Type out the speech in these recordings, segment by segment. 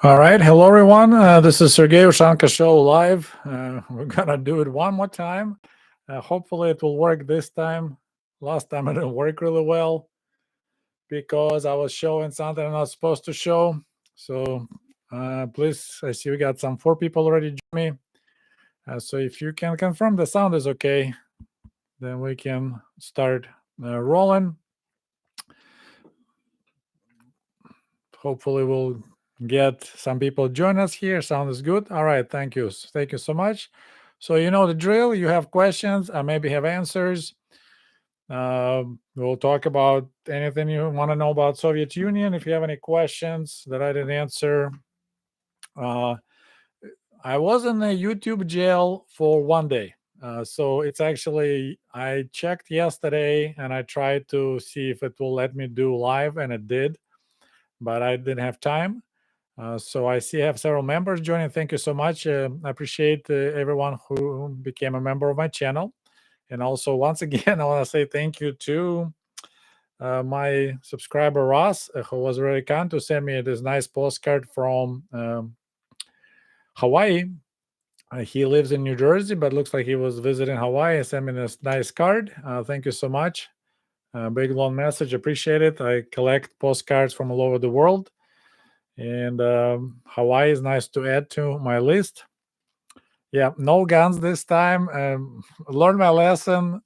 All right. Hello, everyone. This is Sergey Ushanka Show live. We're going to do it one more time. Hopefully, it will work this time. Last time, it didn't work really well because I was showing something I'm not supposed to show. So please, I see we got some 4 people already join me. So if you can confirm the sound is okay, then we can start rolling. Hopefully, we'll get some people join us here. Sound is good. All right. Thank you. Thank you so much. So you know the drill. You have questions. I maybe have answers. We'll talk about anything you want to know about Soviet Union. If you have any questions that I didn't answer, uh, I was in a YouTube jail for one day. So it's actually I checked yesterday and I tried to see if it will let me do live, and it did, but I didn't have time. So I see I have several members joining. Thank you so much. I appreciate everyone who became a member of my channel. And also, once again, I want to say thank you to my subscriber Ross, who was really kind to send me this nice postcard from Hawaii. He lives in New Jersey, but looks like he was visiting Hawaii and sent me this nice card. Thank you so much. Big long message. Appreciate it. I collect postcards from all over the world. And Hawaii is nice to add to my list. Yeah, no guns this time. Learned my lesson.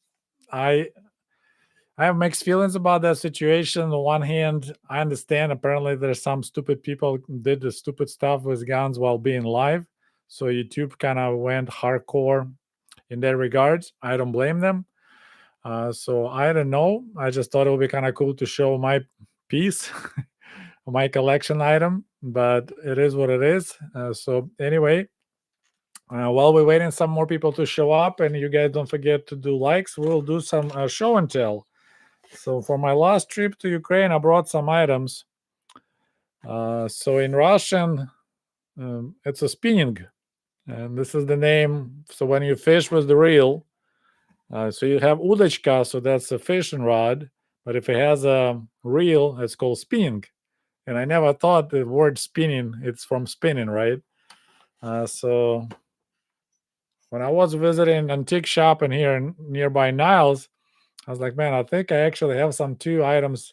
I have mixed feelings about that situation. On the one hand, I understand apparently there's some stupid people did the stupid stuff with guns while being live. So YouTube kind of went hardcore in that regards. I don't blame them. So I don't know. I just thought it would be kind of cool to show my piece, my collection item, but it is what it is. So anyway, while we're waiting some more people to show up, and you guys don't forget to do likes, we'll do some show and tell. So for my last trip to Ukraine, I brought some items. So in Russian, it's a spinning, and this is the name. So when you fish with the reel, so you have udочка, so that's a fishing rod. But if it has a reel, it's called spinning. And I never thought the word spinning, it's from spinning, right? So when I was visiting antique shop in here in nearby Niles, I was like, man, I think I actually have some 2 items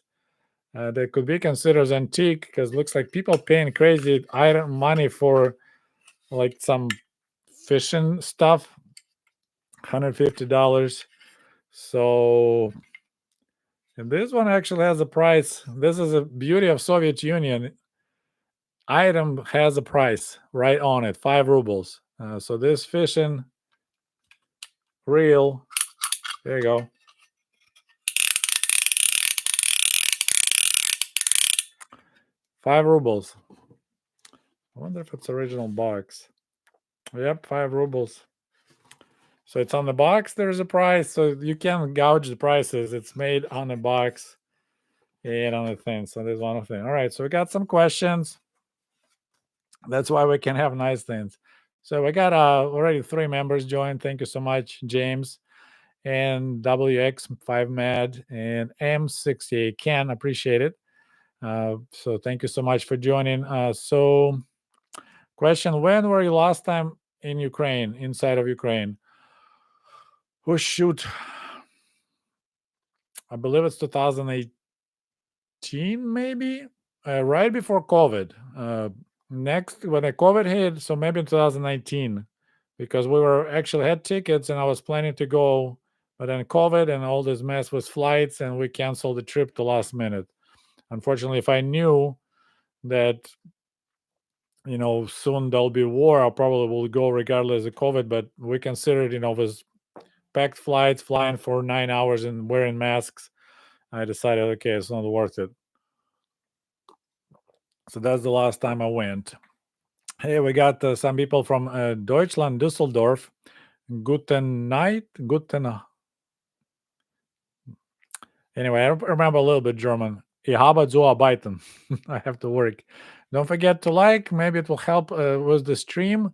that could be considered as antique, because it looks like people paying crazy item money for like some fishing stuff, $150. So, and this one actually has a price. This is a beauty of Soviet Union. Item has a price right on it, 5 rubles. So this fishing reel, there you go. 5 rubles. I wonder if it's original box. Yep, 5 rubles. So it's on the box. There's a price, so you can gouge the prices. It's made on the box and on the thing. So there's one thing. All right, so we got some questions. That's why we can have nice things. So we got already 3 members joined. Thank you so much, James and WX5Mad and M68 Ken. Appreciate it. So thank you so much for joining. So question, when were you last time in Ukraine, inside of Ukraine? Oh, shoot. I believe it's 2018, maybe, right before COVID. Next, when the COVID hit, so maybe in 2019, because we were actually had tickets and I was planning to go, but then COVID and all this mess with flights, and we canceled the trip the last minute. Unfortunately, if I knew that, soon there'll be war, I probably will go regardless of COVID, but we considered, with packed flights, flying for 9 hours and wearing masks, I decided, okay, it's not worth it. So that's the last time I went. Hey, we got some people from Deutschland, Düsseldorf. Guten night. Anyway, I remember a little bit German. Ich habe zu arbeiten. I have to work. Don't forget to like. Maybe it will help with the stream.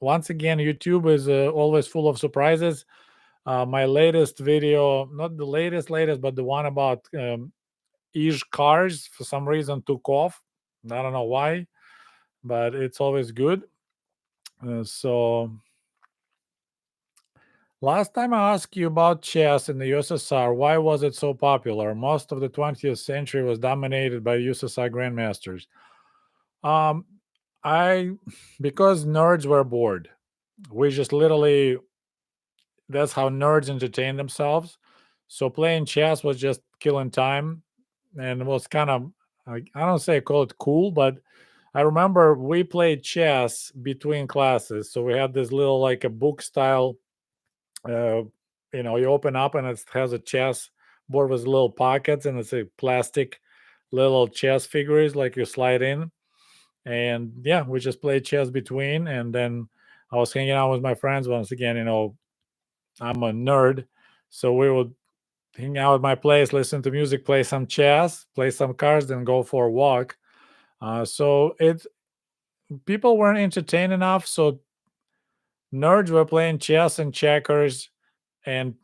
Once again, YouTube is always full of surprises. My latest video, not the latest, but the one about cars, for some reason took off. I don't know why. but it's always good. So last time I asked you about chess in the USSR, why was it so popular? Most of the 20th century was dominated by USSR grandmasters. Um, I because nerds were bored. We just literally that's how nerds entertain themselves. So playing chess was just killing time, and it was kind of I don't say call it cool, but I remember we played chess between classes. So we had this little like a book style. Uh, you open up and it has a chess board with little pockets, and it's a plastic little chess figures like you slide in. And yeah, we just played chess between, and then I was hanging out with my friends once again. I'm a nerd, so we would hang out at my place, listen to music, play some chess, play some cards, then go for a walk. So it people weren't entertained enough, so nerds were playing chess and checkers, and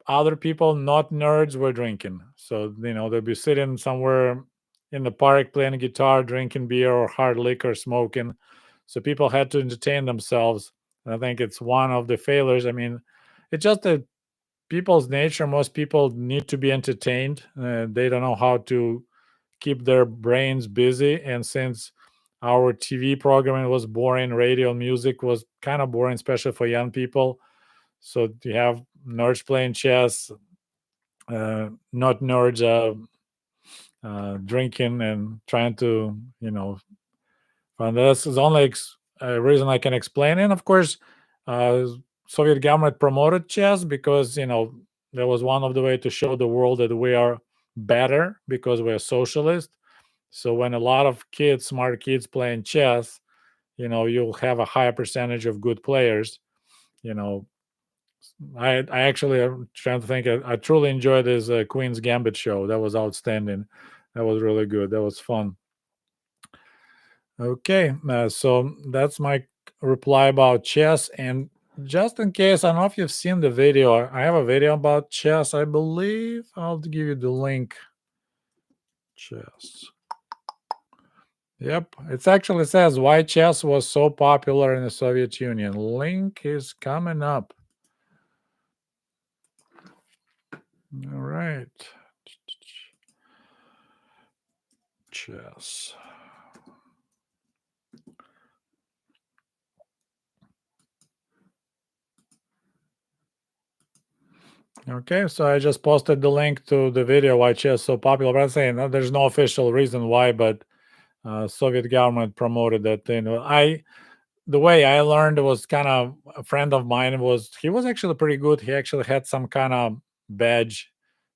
other people not nerds were drinking. So they'd be sitting somewhere in the park playing guitar, drinking beer or hard liquor, smoking. So people had to entertain themselves. And I think it's one of the failures. I mean, it's just that people's nature. Most people need to be entertained. They don't know how to keep their brains busy. And since our TV programming was boring, radio and music was kind of boring, especially for young people. So you have nerds playing chess, not nerds drinking and trying to, and this is only reason I can explain. And of course, uh, Soviet government promoted chess because that was one of the way to show the world that we are better because we're socialist. So when a lot of kids, smart kids, playing chess, you'll have a higher percentage of good players. You know, I actually am trying to think. I truly enjoyed this Queen's Gambit show. That was outstanding. That was really good. That was fun. Okay, so that's my reply about chess. And just in case, I don't know if you've seen the video. I have a video about chess. I believe I'll give you the link. Chess. Yep, it actually says why chess was so popular in the Soviet Union. Link is coming up. All right. Chess. Okay, so I just posted the link to the video why chess is so popular. But I'm saying there's no official reason why, but Soviet government promoted that. The way I learned was kind of a friend of mine was he was actually pretty good. He actually had some kind of badge.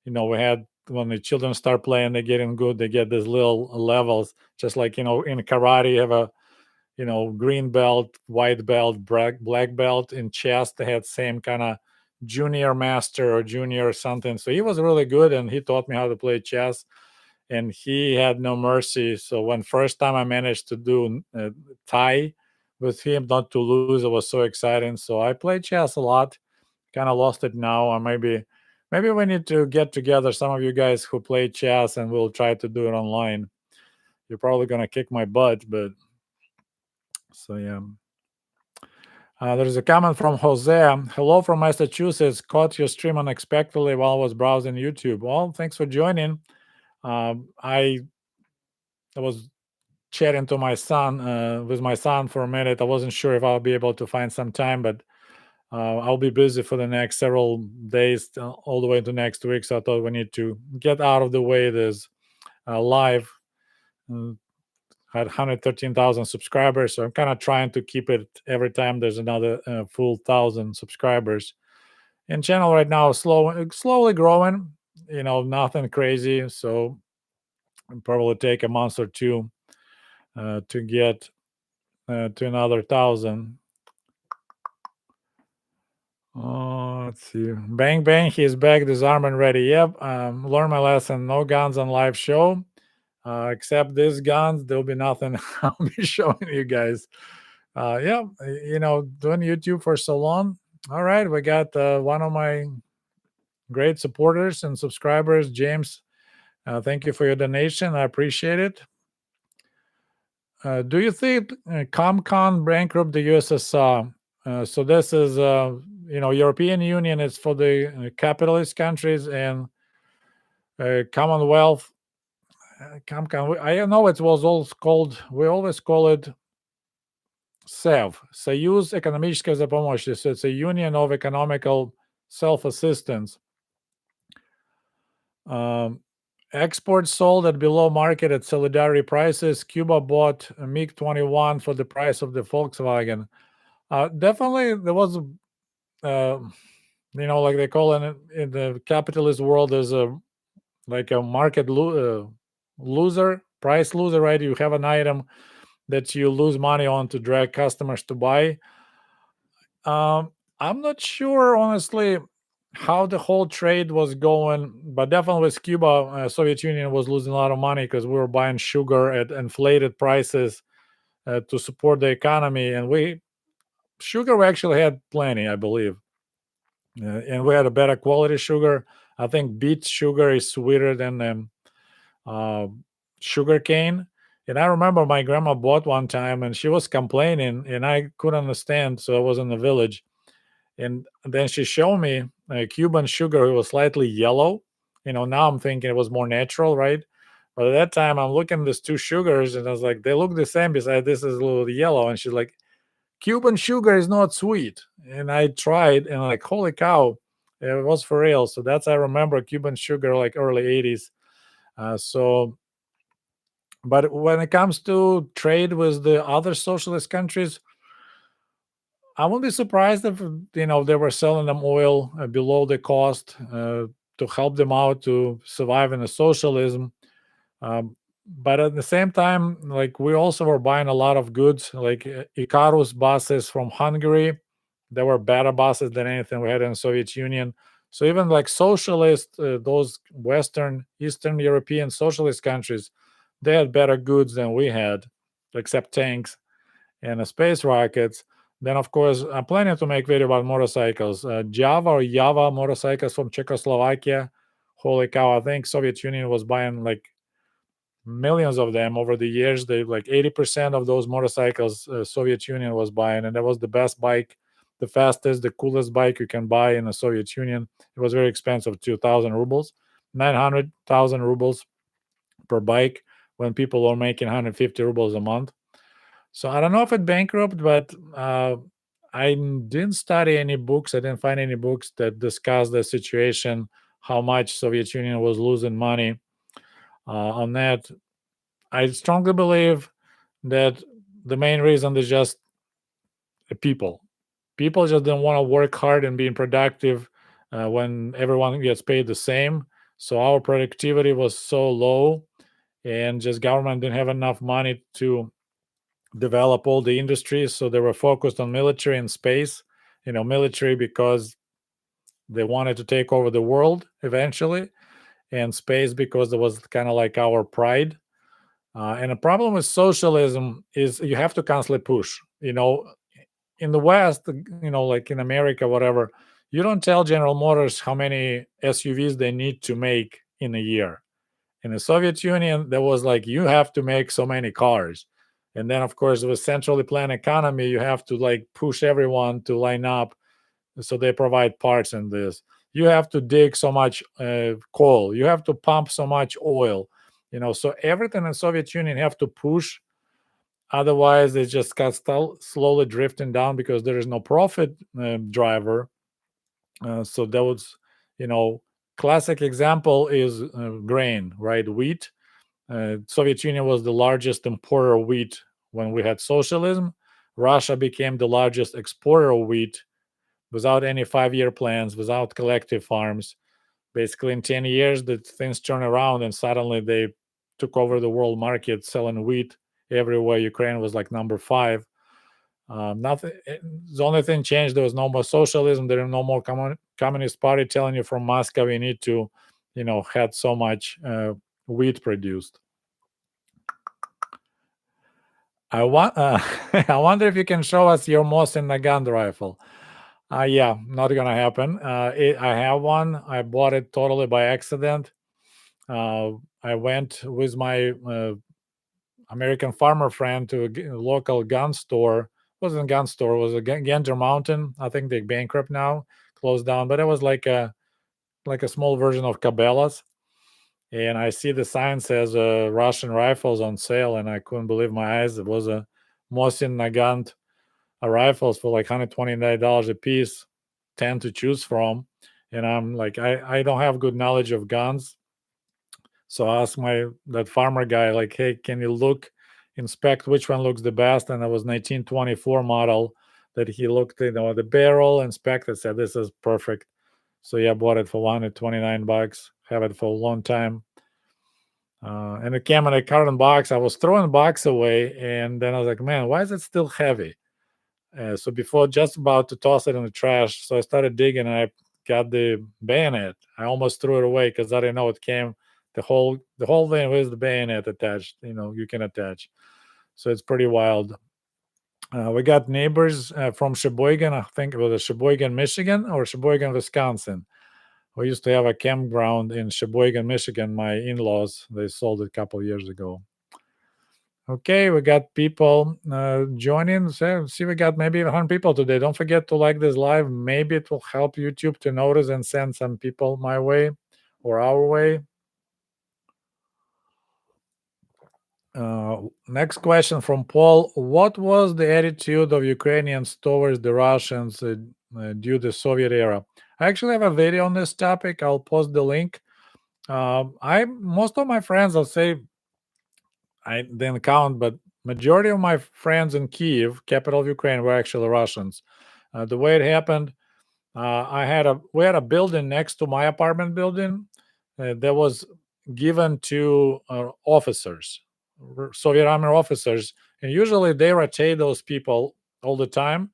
We had when the children start playing, they getting good. They get these little levels, just like in karate, you have a green belt, white belt, black belt. In chess they had same kind of junior master or junior or something. So he was really good, and he taught me how to play chess, and he had no mercy. So when first time I managed to do tie with him, not to lose, it was so exciting. So I played chess a lot. Kind of lost it now, or maybe we need to get together, some of you guys who play chess, and we'll try to do it online. You're probably gonna kick my butt, but so yeah. There's a comment from Jose. Hello from Massachusetts. Caught your stream unexpectedly while I was browsing YouTube. Well, thanks for joining. I was chatting to my son with my son for a minute. I wasn't sure if I'll be able to find some time, but I'll be busy for the next several days, all the way into next week. So I thought we need to get out of the way this live. Had 113,000 subscribers, so I'm kind of trying to keep it every time there's another full 1,000 subscribers. And channel right now is slowly growing. Nothing crazy. So it'll probably take a month or two to get to another 1,000. Oh, let's see. Bang bang, he's back, disarmed and ready. Yep. Learn my lesson. No guns on live show. Except these guns, there'll be nothing I'll be showing you guys. Yeah, doing YouTube for so long. All right, we got one of my great supporters and subscribers, James. Thank you for your donation. I appreciate it. Do you think ComCon bankrupt the USSR? So this is, European Union is for the capitalist countries, and Commonwealth. ComCon. I know it was always called. We always call it SEV, Союз экономической помощи. So it's a union of economical self-assistance. Exports sold at below market at solidarity prices. Cuba bought a MiG-21 for the price of the Volkswagen. Definitely, there was, like they call it in the capitalist world, there's a market loser, price loser, right? You have an item that you lose money on to drag customers to buy. I'm not sure, honestly, how the whole trade was going, but definitely with Cuba, Soviet Union was losing a lot of money because we were buying sugar at inflated prices to support the economy, and sugar we actually had plenty, I believe, and we had a better quality sugar. I think beet sugar is sweeter than uh, sugar cane. And I remember my grandma bought one time, and she was complaining, and I couldn't understand. So I was in the village, and then she showed me Cuban sugar. It was slightly yellow. Now I'm thinking it was more natural, right? But at that time, I'm looking at these two sugars, and I was like, they look the same. Besides, this is a little yellow. And she's like, Cuban sugar is not sweet. And I tried, and like, holy cow, it was for real. So that's I remember Cuban sugar, like early '80s. But when it comes to trade with the other socialist countries, I wouldn't be surprised if they were selling them oil below the cost to help them out to survive in the socialism. Um, but at the same time, like we also were buying a lot of goods, like Icarus buses from Hungary. They were better buses than anything we had in the Soviet Union. So even like socialist, those Western, Eastern European socialist countries, they had better goods than we had, except tanks and space rockets. Then, of course, I'm planning to make video about motorcycles. Java or Java motorcycles from Czechoslovakia. Holy cow! I think Soviet Union was buying like millions of them over the years. They like 80% of those motorcycles Soviet Union was buying, and that was the best bike, the fastest, the coolest bike you can buy in the Soviet Union. It was very expensive, 2,000 rubles, 900,000 rubles per bike when people were making 150 rubles a month. So I don't know if it bankrupt, but I didn't study any books. I didn't find any books that discuss the situation, how much Soviet Union was losing money on that. I strongly believe that the main reason is just people. People just don't want to work hard and being productive when everyone gets paid the same. So our productivity was so low, and just government didn't have enough money to develop all the industries. So they were focused on military and space. Military because they wanted to take over the world eventually, and space because it was kind of like our pride. And the problem with socialism is you have to constantly push. In the West, like in America, whatever, you don't tell General Motors how many SUVs they need to make in a year. In the Soviet Union, there was like you have to make so many cars. And then of course with centrally planned economy, you have to like push everyone to line up so they provide parts in this. You have to dig so much coal. You have to pump so much oil. So everything in Soviet Union have to push. Otherwise, it just got slowly drifting down because there is no profit driver. So that was, classic example is grain, right? Wheat. Soviet Union was the largest importer of wheat when we had socialism. Russia became the largest exporter of wheat without any 5-year plans, without collective farms. Basically, in 10 years, the things turned around and suddenly they took over the world market selling wheat everywhere. Ukraine was like number 5. Nothing. The only thing changed. There was no more socialism. There was no more communist party telling you from Moscow you need to, had so much wheat produced. I want. I wonder if you can show us your Mosin Nagant rifle. Yeah, not gonna happen. I have one. I bought it totally by accident. I went with my American farmer friend to a local gun store. Wasn't a gun store, it was a Gander Mountain. I think they're bankrupt now, closed down, but it was like a small version of Cabela's. And I see the sign says Russian rifles on sale, and I couldn't believe my eyes. It was a Mosin Nagant rifles for like $129 a piece, 10 to choose from. And I'm like, I don't have good knowledge of guns. So I asked that farmer guy, like, hey, can you inspect which one looks the best? And it was 1924 model that he looked, the barrel, inspected, said this is perfect. So yeah, I bought it for $129. Have it for a long time. And it came in a carton box. I was throwing the box away, and then I was like, man, why is it still heavy? So before just about to toss it in the trash, so I started digging, and I got the bayonet. I almost threw it away because I didn't know it came the whole thing with the bayonet attached. You can attach. So it's pretty wild. We got neighbors from Sheboygan. I think it was Sheboygan, Michigan, or Sheboygan, Wisconsin. We used to have a campground in Sheboygan, Michigan. My in-laws, they sold it a couple years ago. Okay, we got people joining. So, see, we got maybe 100 people today. Don't forget to like this live. Maybe it will help YouTube to notice and send some people my way or our way. Next question from Paul. What was the attitude of Ukrainians towards the Russians due to the Soviet era? I actually have a video on this topic. I'll post the link. Most of my friends, I'll say, I didn't count, but majority of my friends in Kiev, capital of Ukraine, were actually Russians. The way it happened, we had a building next to my apartment building that was given to officers, Soviet Army officers, and usually they rotate those people all the time.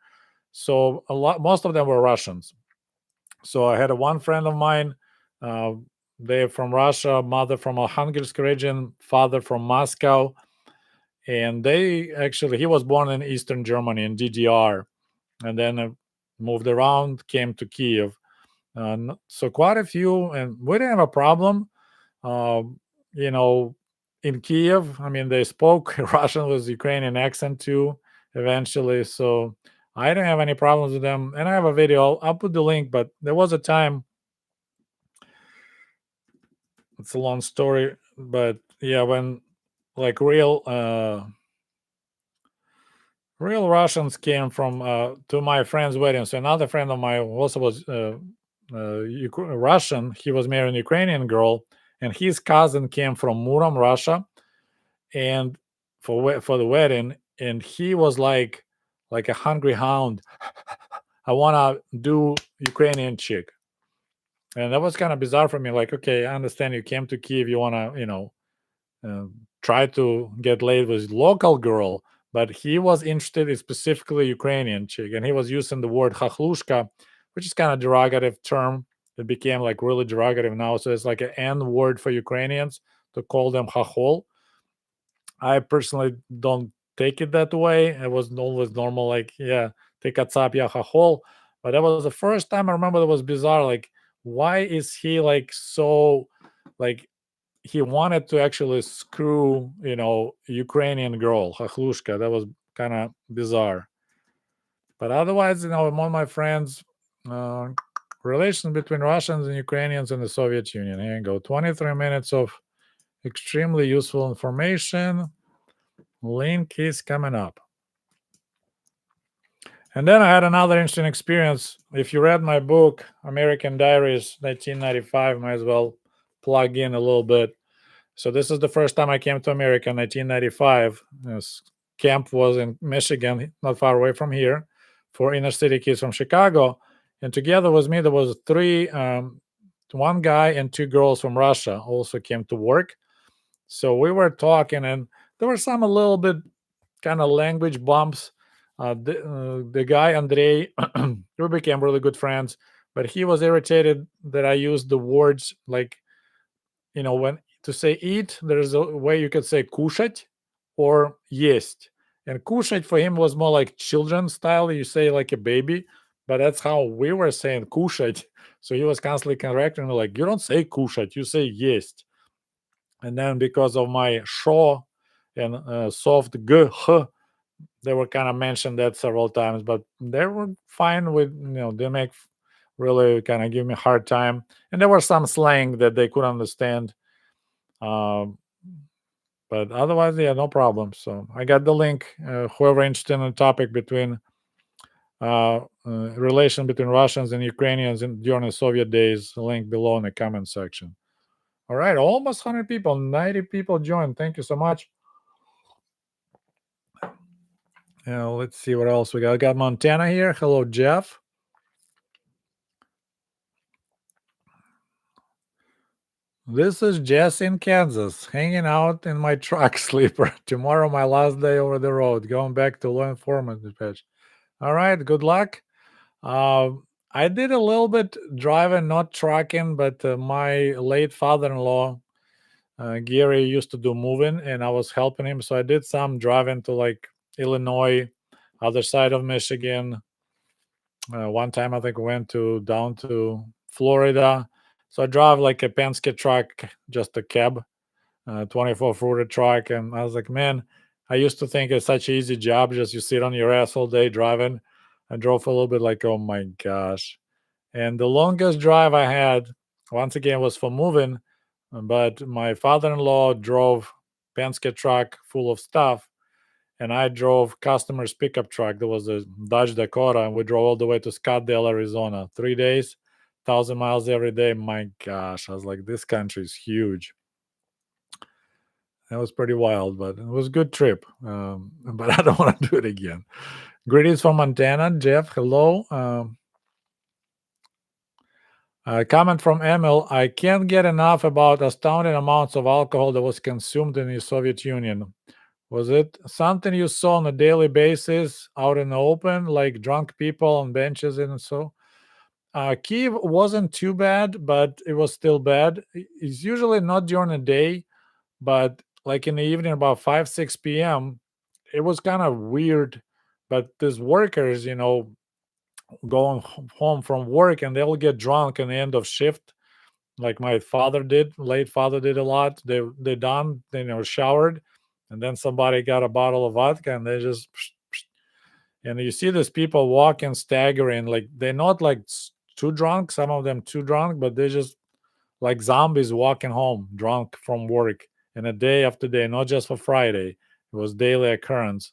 So most of them were Russians. So I had one friend of mine. They're from Russia, mother from a Hungarian region, father from Moscow, and he was born in Eastern Germany in DDR, and then moved around, came to Kiev. So quite a few, and we didn't have a problem. Uh, you know, in Kiev, I mean, they spoke Russian with Ukrainian accent too, eventually. So I didn't have any problems with them. And I have a video. I'll put the link, but there was a time. It's a long story, but yeah, when like real Russians came from to my friend's wedding. So another friend of mine also was Russian. He was marrying a Ukrainian girl, and his cousin came from Murom, Russia, and for the wedding, and he was like a hungry hound. I want to do Ukrainian chick, and that was kind of bizarre for me. Like, okay, I understand you came to Kiev, you want to, try to get laid with local girl, but he was interested in specifically Ukrainian chick, and he was using the word "хохлушка," which is kind of derogative term. It became like really derogative now, so it's like an N word for Ukrainians to call them хохол. I personally don't take it that way. It was always normal, like, yeah, take a tzap, yeah, хохол. But that was the first time I remember that was bizarre. Like, why is he like so like he wanted to actually screw, Ukrainian girl, Hahlushka. That was kind of bizarre. But otherwise, among my friends, uh, relations between Russians and Ukrainians in the Soviet Union. Here you go. 23 minutes of extremely useful information. Link is coming up. And then I had another interesting experience. If you read my book, American Diaries, 1995, might as well plug in a little bit. So this is the first time I came to America in 1995. This camp was in Michigan, not far away from here, for inner city kids from Chicago. And together with me, there was one guy and two girls from Russia also came to work. So we were talking, and there were some a little bit kind of language bumps. The guy Andrei, we became really good friends, but he was irritated that I used the words like, when to say eat, there's a way you could say кушать or есть. And кушать for him was more like children style. You say like a baby, but that's how we were saying кушать. So he was constantly correcting me, like, you don't say кушать, you say есть. And then because of my show and soft g, h, they were kind of mentioned that several times, but they were fine with, they make really kind of give me a hard time. And there was some slang that they couldn't understand. Um, but otherwise, yeah, no problem. So I got the link. Whoever interested in the topic between relation between Russians and Ukrainians during the Soviet days, link below in the comment section. All right, almost 100 people, 90 people joined. Thank you so much. Let's see what else we got. I got Montana here. Hello, Jeff. This is Jess in Kansas, hanging out in my truck sleeper. Tomorrow, my last day over the road, going back to law enforcement dispatch. All right, good luck. I did a little bit driving, not trucking, but my late father-in-law, Gary, used to do moving, and I was helping him. So I did some driving to like Illinois, other side of Michigan. One time, I think we went to down to Florida. So I drive like a Penske truck, just a cab, 24-footer truck, and I was like, man, I used to think it's such an easy job, just you sit on your ass all day driving. I drove a little bit like, oh my gosh. And the longest drive I had, once again, was for moving, but my father-in-law drove Penske truck full of stuff, and I drove customer's pickup truck. There was a Dodge Dakota, and we drove all the way to Scottsdale, Arizona. 3 days, 1,000 miles every day. My gosh, I was like, this country is huge. That was pretty wild, but it was a good trip. But I don't want to do it again. Greetings from Montana, Jeff. Hello. Comment from Emil. I can't get enough about astounding amounts of alcohol that was consumed in the Soviet Union. Was it something you saw on a daily basis out in the open, like drunk people on benches and so? Kiev wasn't too bad, but it was still bad. It's usually not during the day, but like in the evening, about 5, 6 p.m., it was kind of weird. But these workers, going home from work and they'll get drunk in the end of shift, like my father did, late father did a lot. They done, showered, and then somebody got a bottle of vodka and they just and you see these people walking, staggering, like they're not like too drunk, some of them too drunk, but they're just like zombies walking home drunk from work, and a day after day, not just for Friday. It was daily occurrence.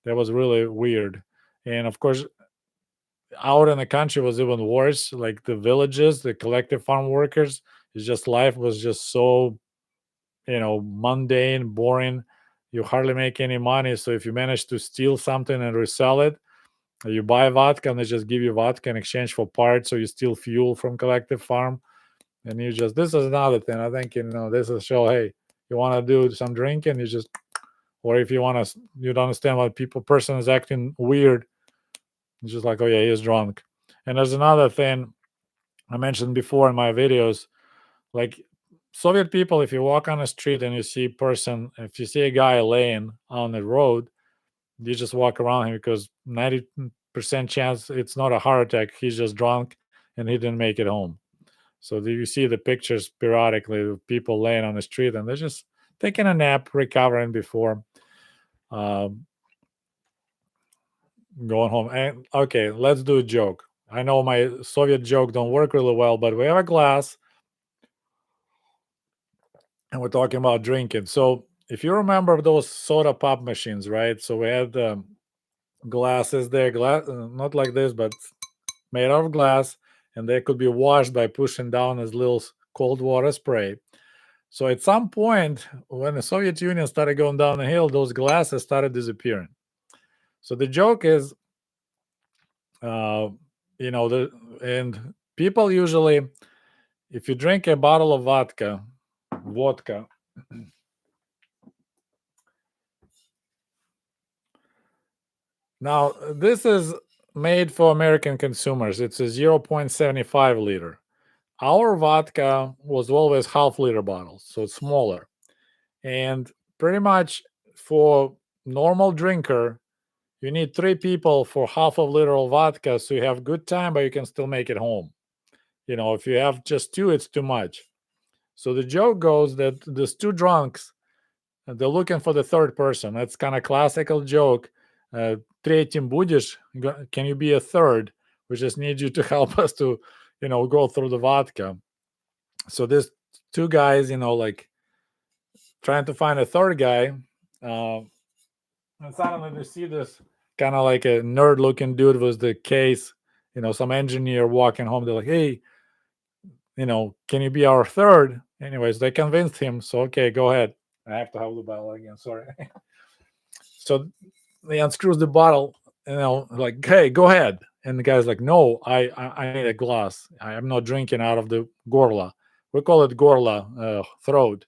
That was really weird. And of course, out in the country was even worse. Like the villages, the collective farm workers, it's just life was just so, mundane, boring. You hardly make any money. So if you manage to steal something and resell it, you buy vodka and they just give you vodka in exchange for parts. So you steal fuel from collective farm, and you just, this is another thing. I think, this is show, hey, you want to do some drinking, you just, or if you want to, you don't understand what person is acting weird, it's just like, oh yeah, he's drunk. And there's another thing I mentioned before in my videos, like Soviet people, if you walk on the street and you see a person, if you see a guy laying on the road, you just walk around him because 90% chance it's not a heart attack. He's just drunk and he didn't make it home. So you see the pictures periodically of people laying on the street and they're just taking a nap, recovering before um, going home. And okay, let's do a joke. I know my Soviet joke don't work really well, but we have a glass and we're talking about drinking. So if you remember those soda pop machines, right? So we had glasses there, not like this, but made out of glass, and they could be washed by pushing down as little cold water spray. So at some point, when the Soviet Union started going down the hill, those glasses started disappearing. So the joke is, uh, and people usually, if you drink a bottle of vodka, now this is made for American consumers. It's a 0.75 liter. Our vodka was always half-liter bottles, so it's smaller. And pretty much for normal drinker, you need 3 people for half a liter of vodka, so you have good time, but you can still make it home. If you have just 2, it's too much. So the joke goes that these 2 drunks, they're looking for the third person. That's kind of classical joke. Третьим будешь? Can you be a third? We just need you to help us to, go through the vodka. So there's two guys, like trying to find a third guy. And suddenly they see this kind of like a nerd looking dude with the case, some engineer walking home. They're like, hey, can you be our third? Anyways, they convinced him. So, okay, go ahead. I have to have the bottle again. Sorry. So he unscrews the bottle, like, hey, go ahead. And the guy's like, no, I need a glass. I'm not drinking out of the gorla. We call it gorla, throat.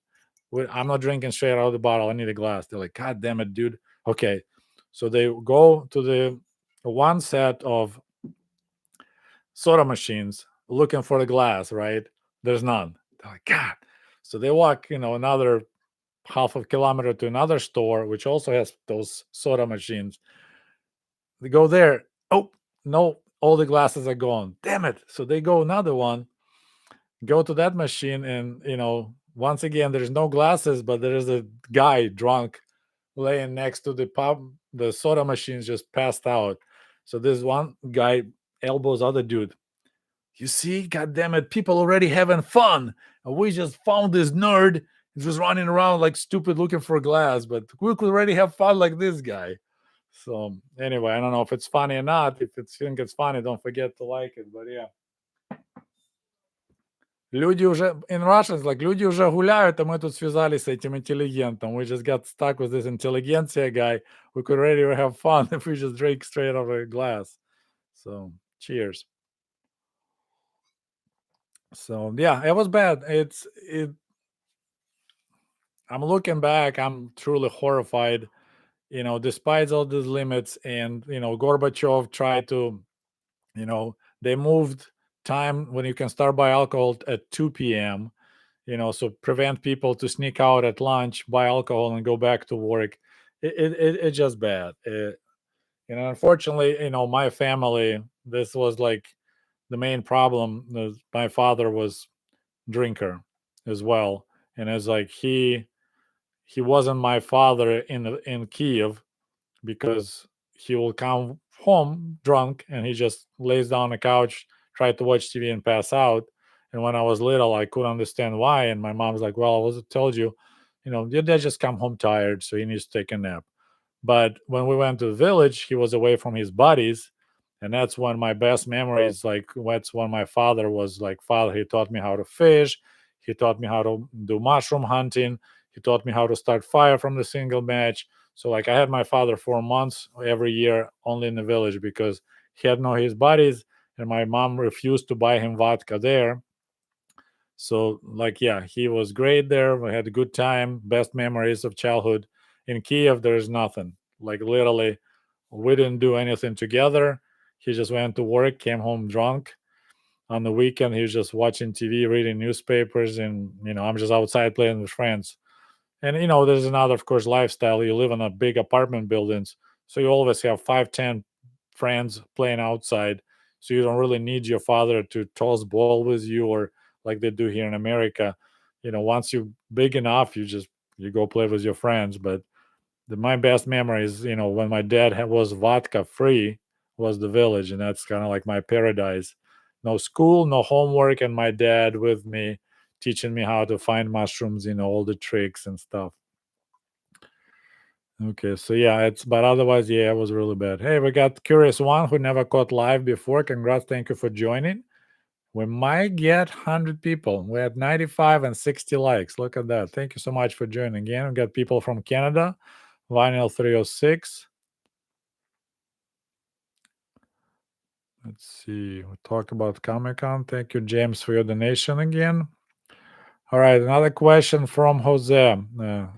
I'm not drinking straight out of the bottle. I need a glass. They're like, God damn it, dude. Okay. So they go to the one set of soda machines looking for the glass, right? There's none. They're like, God. So they walk, another half a kilometer to another store, which also has those soda machines. They go there. Oh, no, all the glasses are gone. Damn it. So they go another one, go to that machine, and, once again, there's no glasses, but there is a guy drunk laying next to the soda machines, just passed out. So this one guy elbows other dude. You see, God damn it, people already having fun. And we just found this nerd. He's just running around like stupid looking for glass, but we could already have fun like this guy. So anyway, I don't know if it's funny or not. If you think it's funny, don't forget to like it. But yeah. Люди уже, in Russian, it's like, люди уже гуляют, а мы тут связались с этим интеллигентом. We just got stuck with this intelligentsia guy. We could already have fun if we just drink straight out of a glass. So cheers. So yeah, it was bad. I'm looking back, I'm truly horrified. Despite all these limits, and Gorbachev tried to, they moved time when you can start by alcohol at 2 p.m. So prevent people to sneak out at lunch, buy alcohol, and go back to work. It's just bad. Unfortunately, my family, this was like the main problem. My father was drinker as well, and it's like he wasn't my father in Kiev, because he will come home drunk and he just lays down on the couch, try to watch TV and pass out. And when I was little, I couldn't understand why. And my mom's like, "Well, I was told you, your dad just come home tired, so he needs to take a nap." But when we went to the village, he was away from his buddies. And that's when my best memories, like, that's when my father was like, father, he taught me how to fish. He taught me how to do mushroom hunting. He taught me how to start fire from the single match. So, like, I had my father 4 months every year only in the village, because he had no his buddies, and my mom refused to buy him vodka there. So, like, yeah, he was great there. We had a good time, best memories of childhood. In Kiev, there's nothing. Like, literally, we didn't do anything together. He just went to work, came home drunk. On the weekend, he was just watching TV, reading newspapers, and, I'm just outside playing with friends. And, there's another, of course, lifestyle. You live in a big apartment buildings, so you always have 5, 10 friends playing outside. So you don't really need your father to toss ball with you, or like they do here in America. Once you're big enough, you go play with your friends. But my best memories, when my dad was vodka free, was the village, and that's kind of like my paradise. No school, no homework, and my dad with me, teaching me how to find mushrooms, all the tricks and stuff. Okay, so yeah, but otherwise, yeah, it was really bad. Hey, we got Curious One who never caught live before. Congrats, thank you for joining. We might get 100 people. We had 95 and 60 likes. Look at that. Thank you so much for joining again. We got people from Canada, Vinyl 306. Let's see. We talked about Comic Con. Thank you, James, for your donation again. All right, another question from Jose.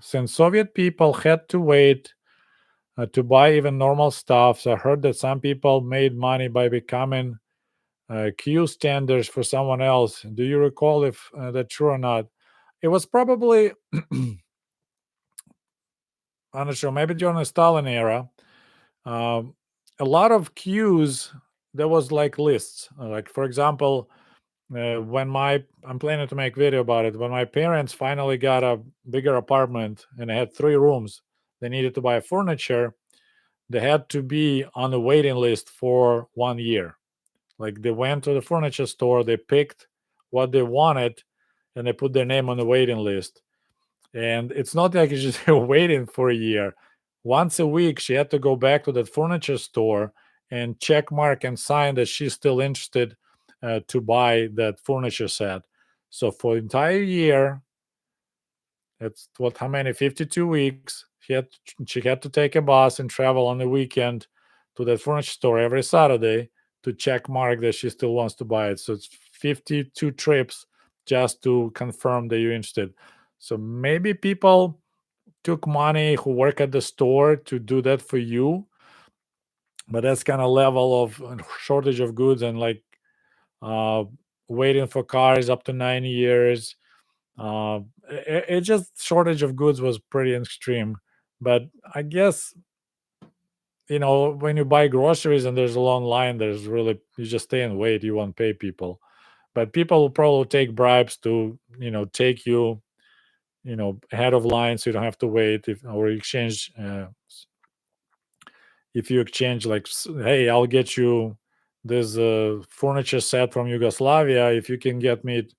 Since Soviet people had to wait to buy even normal stuff, so I heard that some people made money by becoming queue standers for someone else. Do you recall if that's true or not? It was probably, I'm not sure, maybe during the Stalin era. A lot of queues, there was like lists. Like, for example, when my I'm planning to make video about it. When my parents finally got a bigger apartment and they had 3 rooms, they needed to buy furniture. They had to be on the waiting list for 1 year. Like they went to the furniture store, they picked what they wanted, and they put their name on the waiting list. And it's not like she's just waiting for a year. Once a week, she had to go back to that furniture store and check mark and sign that she's still interested to buy that furniture set. So for the entire year, that's what how many 52 weeks she had to take a bus and travel on the weekend to that furniture store every Saturday to check mark that she still wants to buy it. So it's 52 trips just to confirm that you're interested. So maybe people took money who work at the store to do that for you, but that's kind of level of shortage of goods and like uh, waiting for cars up to 9 years. It just shortage of goods was pretty extreme. But I guess when you buy groceries and there's a long line, there's really you just stay and wait. You won't pay people, but people will probably take bribes to take you ahead of line so you don't have to wait if or exchange if you exchange like hey, I'll get you this furniture set from Yugoslavia if you can get me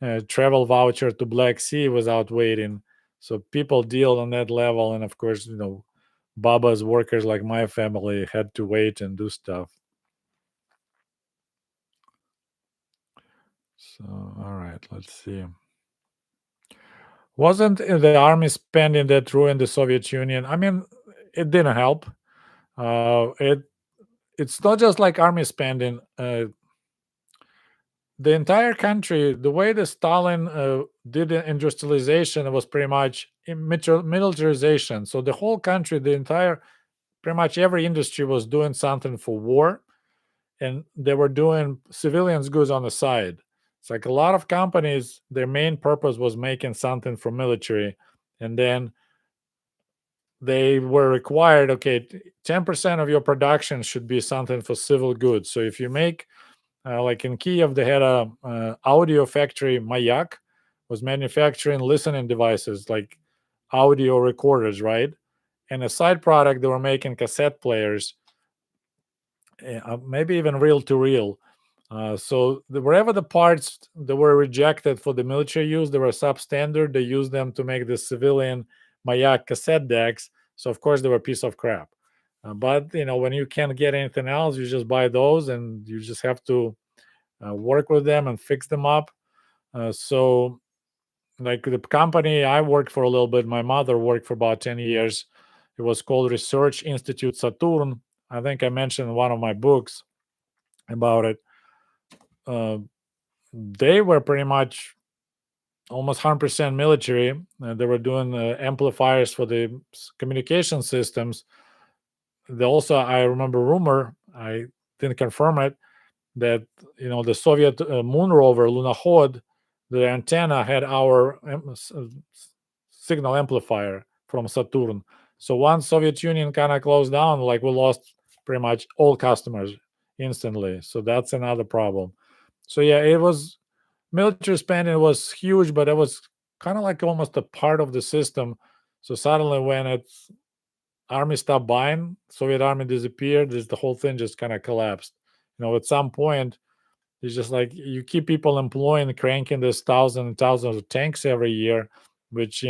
a travel voucher to Black Sea without waiting. So people deal on that level, and of course Baba's workers like my family had to wait and do stuff. So all right, let's see. Wasn't the army spending that ruined the Soviet Union? I mean, it didn't help. It's not just like army spending. The entire country, the way the Stalin did the industrialization was pretty much militarization. So the whole country, the entire, pretty much every industry was doing something for war, and they were doing civilians goods on the side. It's like a lot of companies, their main purpose was making something for military, and then they were required, okay, 10% of your production should be something for civil goods. So if you make like in Kiev, they had a audio factory. Mayak was manufacturing listening devices like audio recorders, right? And a side product, they were making cassette players, maybe even reel to reel. So wherever the parts that were rejected for the military use, they were substandard. They used them to make the civilian Mayak cassette decks. So of course they were a piece of crap. But when you can't get anything else, you just buy those, and you just have to work with them and fix them up. So, like the company I worked for a little bit, my mother worked for about 10 years. It was called Research Institute Saturn. I think I mentioned in one of my books about it. Uh, they were pretty much almost 100% military. They were doing amplifiers for the communication systems. They also, I remember rumor, I didn't confirm it, that the Soviet moon rover Lunokhod, the antenna had our signal amplifier from Saturn. So once Soviet Union kind of closed down, like we lost pretty much all customers instantly. So that's another problem. So yeah, it was military spending was huge, but it was kind of like almost a part of the system. So suddenly when it's army stopped buying, Soviet army disappeared, the whole thing just kind of collapsed. At some point, it's just like you keep people employing, cranking this thousands and thousands of tanks every year, which I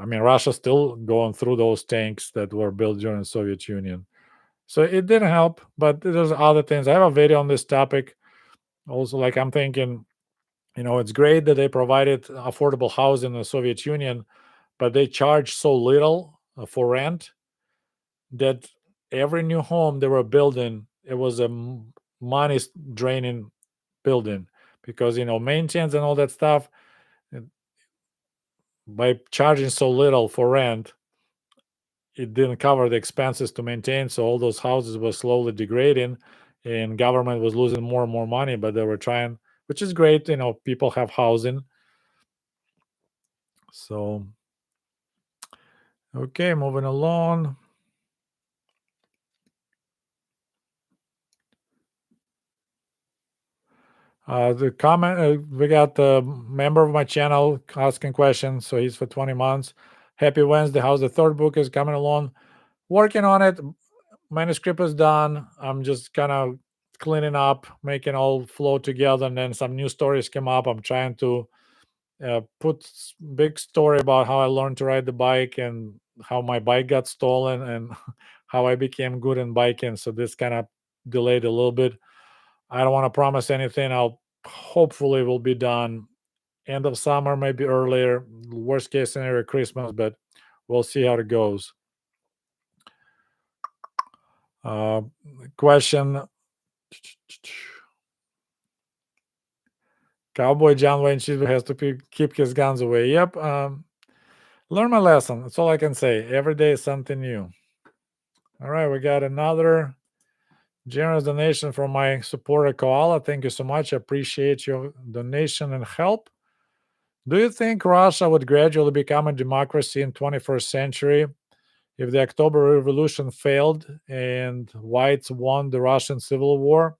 mean, Russia's still going through those tanks that were built during the Soviet Union. So it didn't help, but there's other things. I have a video on this topic. Also, like I'm thinking, it's great that they provided affordable housing in the Soviet Union, but they charged so little for rent that every new home they were building, it was a money draining building because maintenance and all that stuff. uh, by charging so little for rent, it didn't cover the expenses to maintain, so all those houses were slowly degrading, and government was losing more and more money, but they were trying, which is great, people have housing. So okay, moving along. The comment we got the member of my channel asking questions. So he's for 20 months. Happy Wednesday. How's the third book is coming along? Working on it. Manuscript is done. I'm just kind of cleaning up, making all flow together, and then some new stories came up. I'm trying to put big story about how I learned to ride the bike and how my bike got stolen and how I became good in biking. So this kind of delayed a little bit. I don't want to promise anything. I'll hopefully will be done end of summer, maybe earlier. Worst case scenario, Christmas, but we'll see how it goes. Uh, question. Cowboy John Wayne Cheeseburger has to keep his guns away. Yep. Learn my lesson. That's all I can say. Every day is something new. All right, we got another generous donation from my supporter Koala. Thank you so much. I appreciate your donation and help. Do you think Russia would gradually become a democracy in 21st century if the October Revolution failed and whites won the Russian Civil War?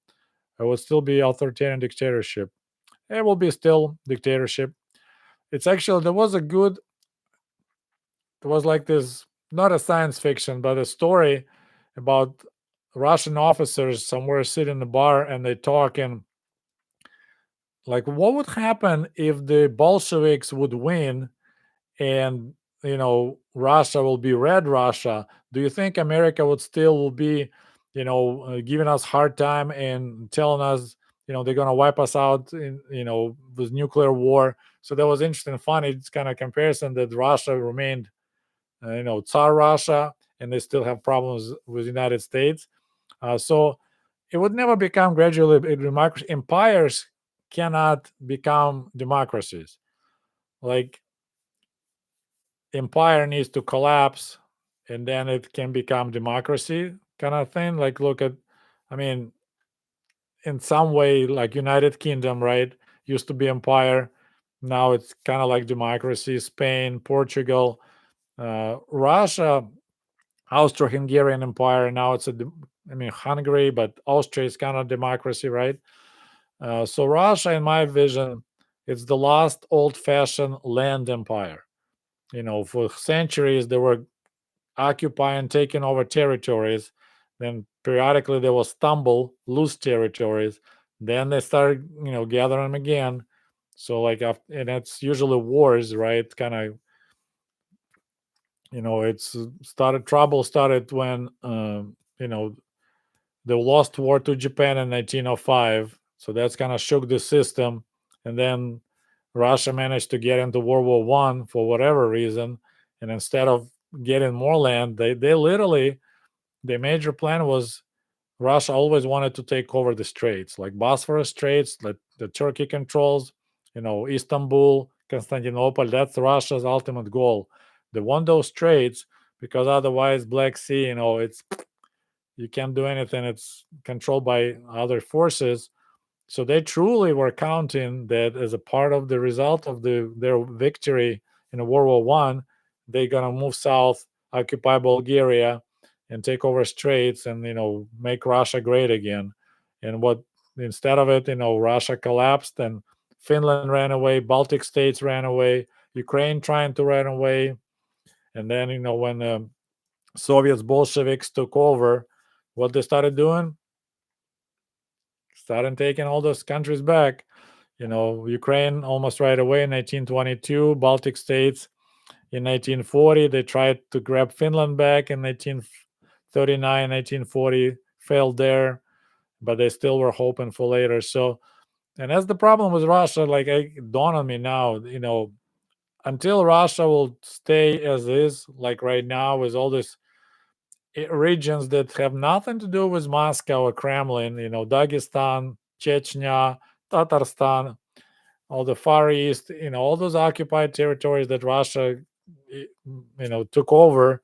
It would still be authoritarian dictatorship. It will be still dictatorship. It's actually there was like this, not a science fiction, but a story about Russian officers somewhere sitting in a bar and they talk and like what would happen if the Bolsheviks would win and Russia will be red Russia? Do you think America would still will be giving us hard time and telling us they're going to wipe us out in with nuclear war? So that was interesting, funny. It's kind of comparison that Russia remained Tsar Russia, and they still have problems with United States. So it would never become gradually a democracy. Empires cannot become democracies. Like empire needs to collapse, and then it can become democracy kind of thing. Like look at, I mean, in some way, like United Kingdom, right? Used to be empire, now it's kind of like democracy. Spain, Portugal, Russia, Austro-Hungarian Empire. Now it's Hungary, but Austria is kind of democracy, right? So Russia, in my vision, it's the last old-fashioned land empire. For centuries they were occupying, taking over territories. Then periodically they will stumble, lose territories. Then they start, gathering them again. So and it's usually wars, right? Kind of, it's trouble started when they lost war to Japan in 1905. So that's kind of shook the system. And then Russia managed to get into World War One for whatever reason. And instead of getting more land, they literally, their major plan was Russia always wanted to take over the straits, like Bosphorus Straits, that the Turkey controls, Istanbul, Constantinople. That's Russia's ultimate goal. They want those straits because otherwise, Black Sea, it's you can't do anything. It's controlled by other forces. So they truly were counting that as a part of the result of their victory in World War One, they're gonna move south, occupy Bulgaria, and take over straits, and make Russia great again. And what instead of it, Russia collapsed, and Finland ran away, Baltic states ran away, Ukraine trying to run away, and then when the Soviets Bolsheviks took over, what they started doing, started taking all those countries back. Ukraine almost right away in 1922, Baltic states in 1940. They tried to grab Finland back in 1939, 1940, failed there, but they still were hoping for later. So, and that's the problem with Russia. Like, it dawned on me now, until Russia will stay as is, like right now, with all these regions that have nothing to do with Moscow or Kremlin, Dagestan, Chechnya, Tatarstan, all the Far East, all those occupied territories that Russia, took over.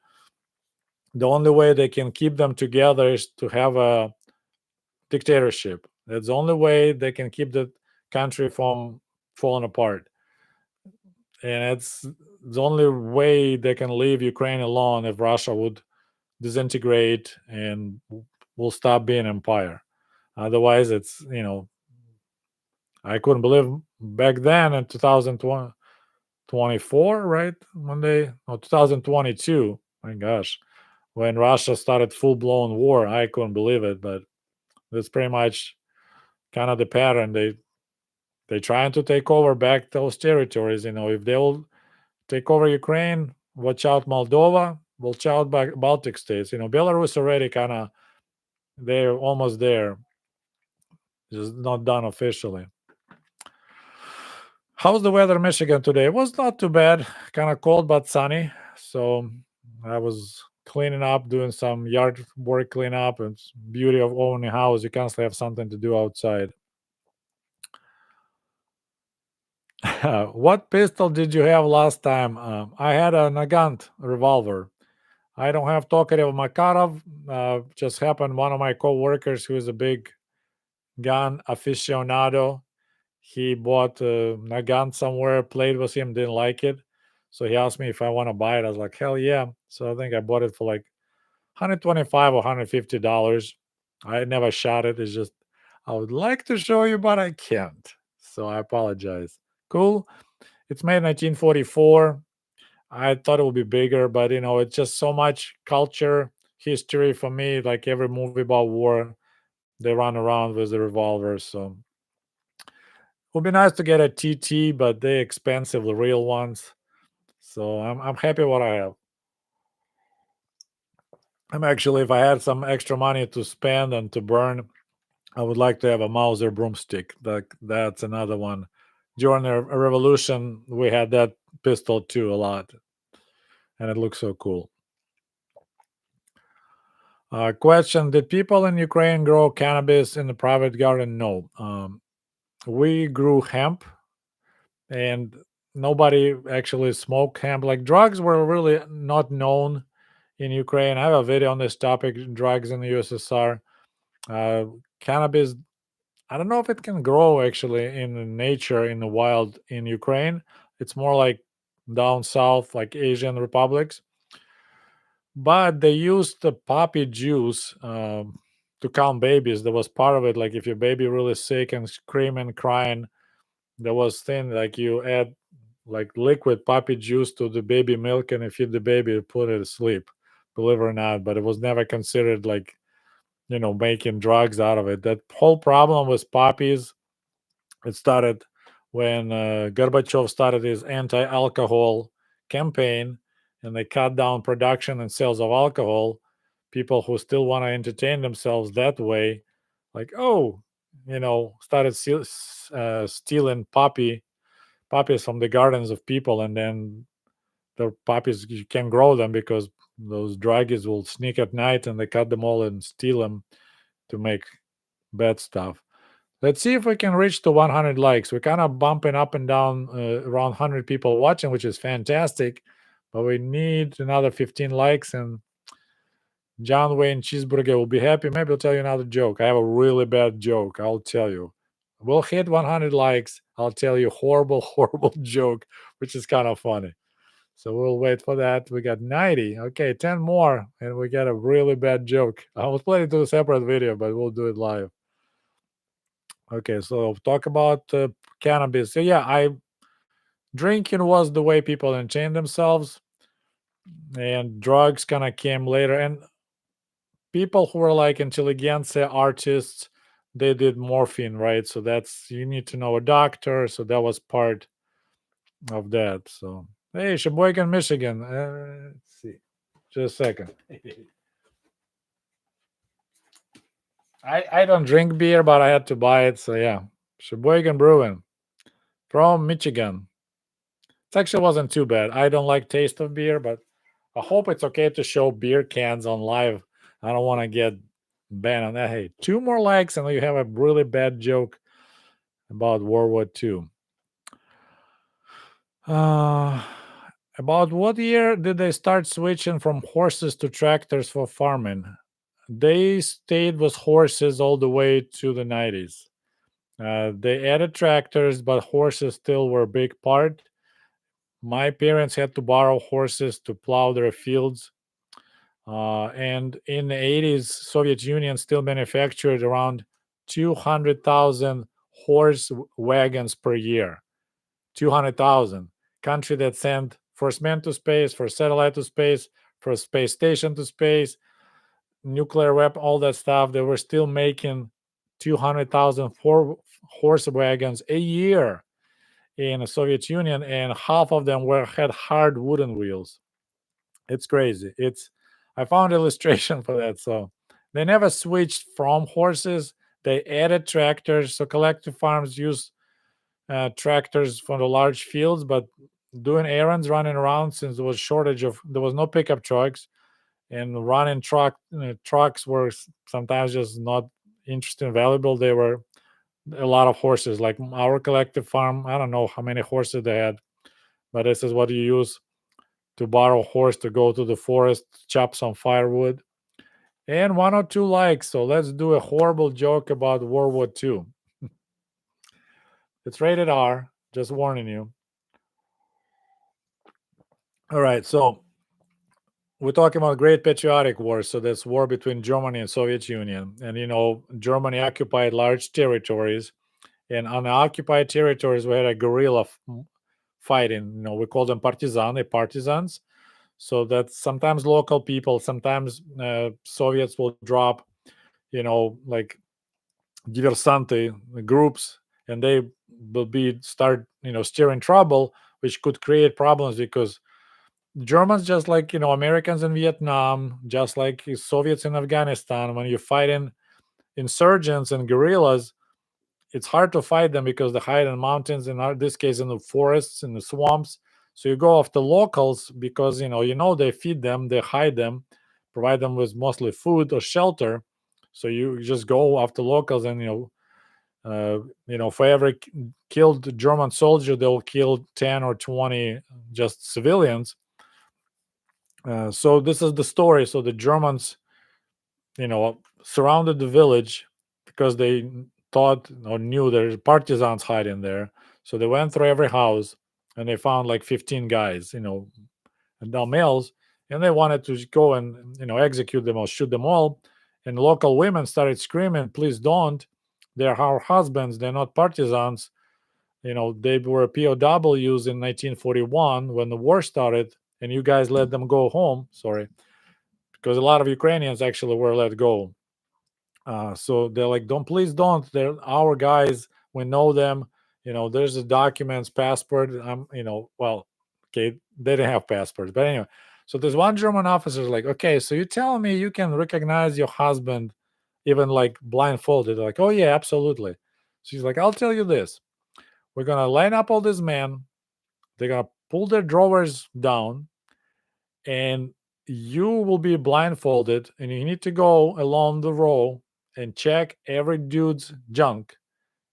The only way they can keep them together is to have a dictatorship. That's the only way they can keep the country from falling apart. And it's the only way they can leave Ukraine alone if Russia would disintegrate and will stop being empire. Otherwise, it's I couldn't believe back then in 2024, right? When they, no, 2022, my gosh, when Russia started full blown war, I couldn't believe it. But that's pretty much kind of the pattern. They trying to take over back those territories. If they'll take over Ukraine, watch out Moldova, watch out Baltic states. Belarus already kind of, they're almost there, just not done officially. How's the weather in Michigan today? It was not too bad, kind of cold but sunny. So I was cleaning up, doing some yard work cleanup. And beauty of owning a house, you constantly have something to do outside. What pistol did you have last time? I had a Nagant revolver. I don't have Tokarev Makarov. Just happened one of my co-workers who is a big gun aficionado. He bought a gun somewhere, played with him, didn't like it. So he asked me if I want to buy it. I was like, hell yeah. So I think I bought it for like 125 or $150. I never shot it. It's just, I would like to show you, but I can't. So I apologize. Cool. It's made in 1944. I thought it would be bigger, but it's just so much culture, history for me. Like every movie about war, they run around with the revolvers. So it would be nice to get a TT, but they're expensive, the real ones. So I'm happy what I have. I'm actually, if I had some extra money to spend and to burn, I would like to have a Mauser broomstick. That's another one. During the revolution, we had that pistol too a lot, and it looks so cool. Question: did people in Ukraine grow cannabis in the private garden? No. We grew hemp, and nobody actually smoked hemp. Like drugs were really not known in Ukraine. I have a video on this topic: drugs in the USSR. Cannabis, I don't know if it can grow actually in nature in the wild in Ukraine. It's more like down south, like Asian republics. But they used the poppy juice to calm babies. That was part of it. Like if your baby really sick and screaming, crying, there was thing like you add like liquid poppy juice to the baby milk and you feed the baby, put it to sleep. Believe it or not, but it was never considered like making drugs out of it. That whole problem with poppies, it started when Gorbachev started his anti-alcohol campaign, and they cut down production and sales of alcohol. People who still want to entertain themselves that way, like started stealing poppies from the gardens of people, and then the poppies you can grow them because those druggies will sneak at night and they cut them all and steal them to make bad stuff. Let's see if we can reach to 100 likes. We're kind of bumping up and down around 100 people watching, which is fantastic. But we need another 15 likes, and John Wayne Cheeseburger will be happy. Maybe I'll tell you another joke. I have a really bad joke. I'll tell you. We'll hit 100 likes. I'll tell you horrible, horrible joke, which is kind of funny. So we'll wait for that. We got 90. Okay, 10 more, and we got a really bad joke. I was planning to do a separate video, but we'll do it live. Okay, so talk about cannabis. So yeah, drinking was the way people entertained themselves, and drugs kind of came later. And people who were like intelligentsia artists, they did morphine, right? So that's you need to know a doctor. So that was part of that. So hey, Sheboygan, Michigan. Let's see, just a second. I don't drink beer, but I had to buy it. So yeah, Sheboygan Brewing from Michigan. It actually wasn't too bad. I don't like taste of beer, but I hope it's okay to show beer cans on live. I don't want to get banned on that. Hey, 2 more likes and you have a really bad joke about World War II. About what year did they start switching from horses to tractors for farming? They stayed with horses all the way to the 90s. They added tractors, but horses still were a big part. My parents had to borrow horses to plow their fields. And in the 80s, Soviet Union still manufactured around 200,000 wagons per year. 200,000. Country that sent first man to space, first satellite to space, first space station to space, nuclear weapon, all that stuff. They were still making 200,000 horse wagons a year in the Soviet Union, and half of them had hard wooden wheels. It's crazy. I found illustration for that. So they never switched from horses. They added tractors. So collective farms use tractors for the large fields, but doing errands, running around, since there was no pickup trucks, and running trucks were sometimes just not interesting and valuable. They were a lot of horses. Like our collective farm, I don't know how many horses they had, but this is what you use to borrow a horse to go to the forest, chop some firewood, and one or two likes. So let's do a horrible joke about World War II. It's rated R, just warning you. All right, so we're talking about Great Patriotic War. So that's war between Germany and Soviet Union. And Germany occupied large territories. And on the occupied territories, we had a guerrilla fighting. We call them partisans. So that's sometimes local people, sometimes Soviets will drop, like diversante groups, and they will start, stirring trouble, which could create problems because Germans, just like Americans in Vietnam, just like Soviets in Afghanistan, when you're fighting insurgents and guerrillas, it's hard to fight them because they hide in mountains, in this case in the forests, in the swamps. So you go after locals because they feed them, they hide them, provide them with mostly food or shelter. So you just go after locals, and for every killed German soldier, they'll kill 10 or 20 just civilians. So this is the story. So the Germans, surrounded the village because they thought or knew there's partisans hiding there. So they went through every house, and they found like 15 guys, and all males, and they wanted to go and execute them or shoot them all. And local women started screaming, "Please don't! They're our husbands. They're not partisans." They were POWs in 1941 when the war started, and you guys let them go home. Sorry, because a lot of Ukrainians actually were let go. So they're like, please don't. They're our guys. We know them. There's the documents, passport. Well, okay, they didn't have passports, but anyway. So there's one German officer like, okay, so you tell me you can recognize your husband, even like blindfolded. They're like, oh yeah, absolutely. She's like, I'll tell you this. We're gonna line up all these men. They're gonna pull their drawers down, and you will be blindfolded, and you need to go along the row and check every dude's junk.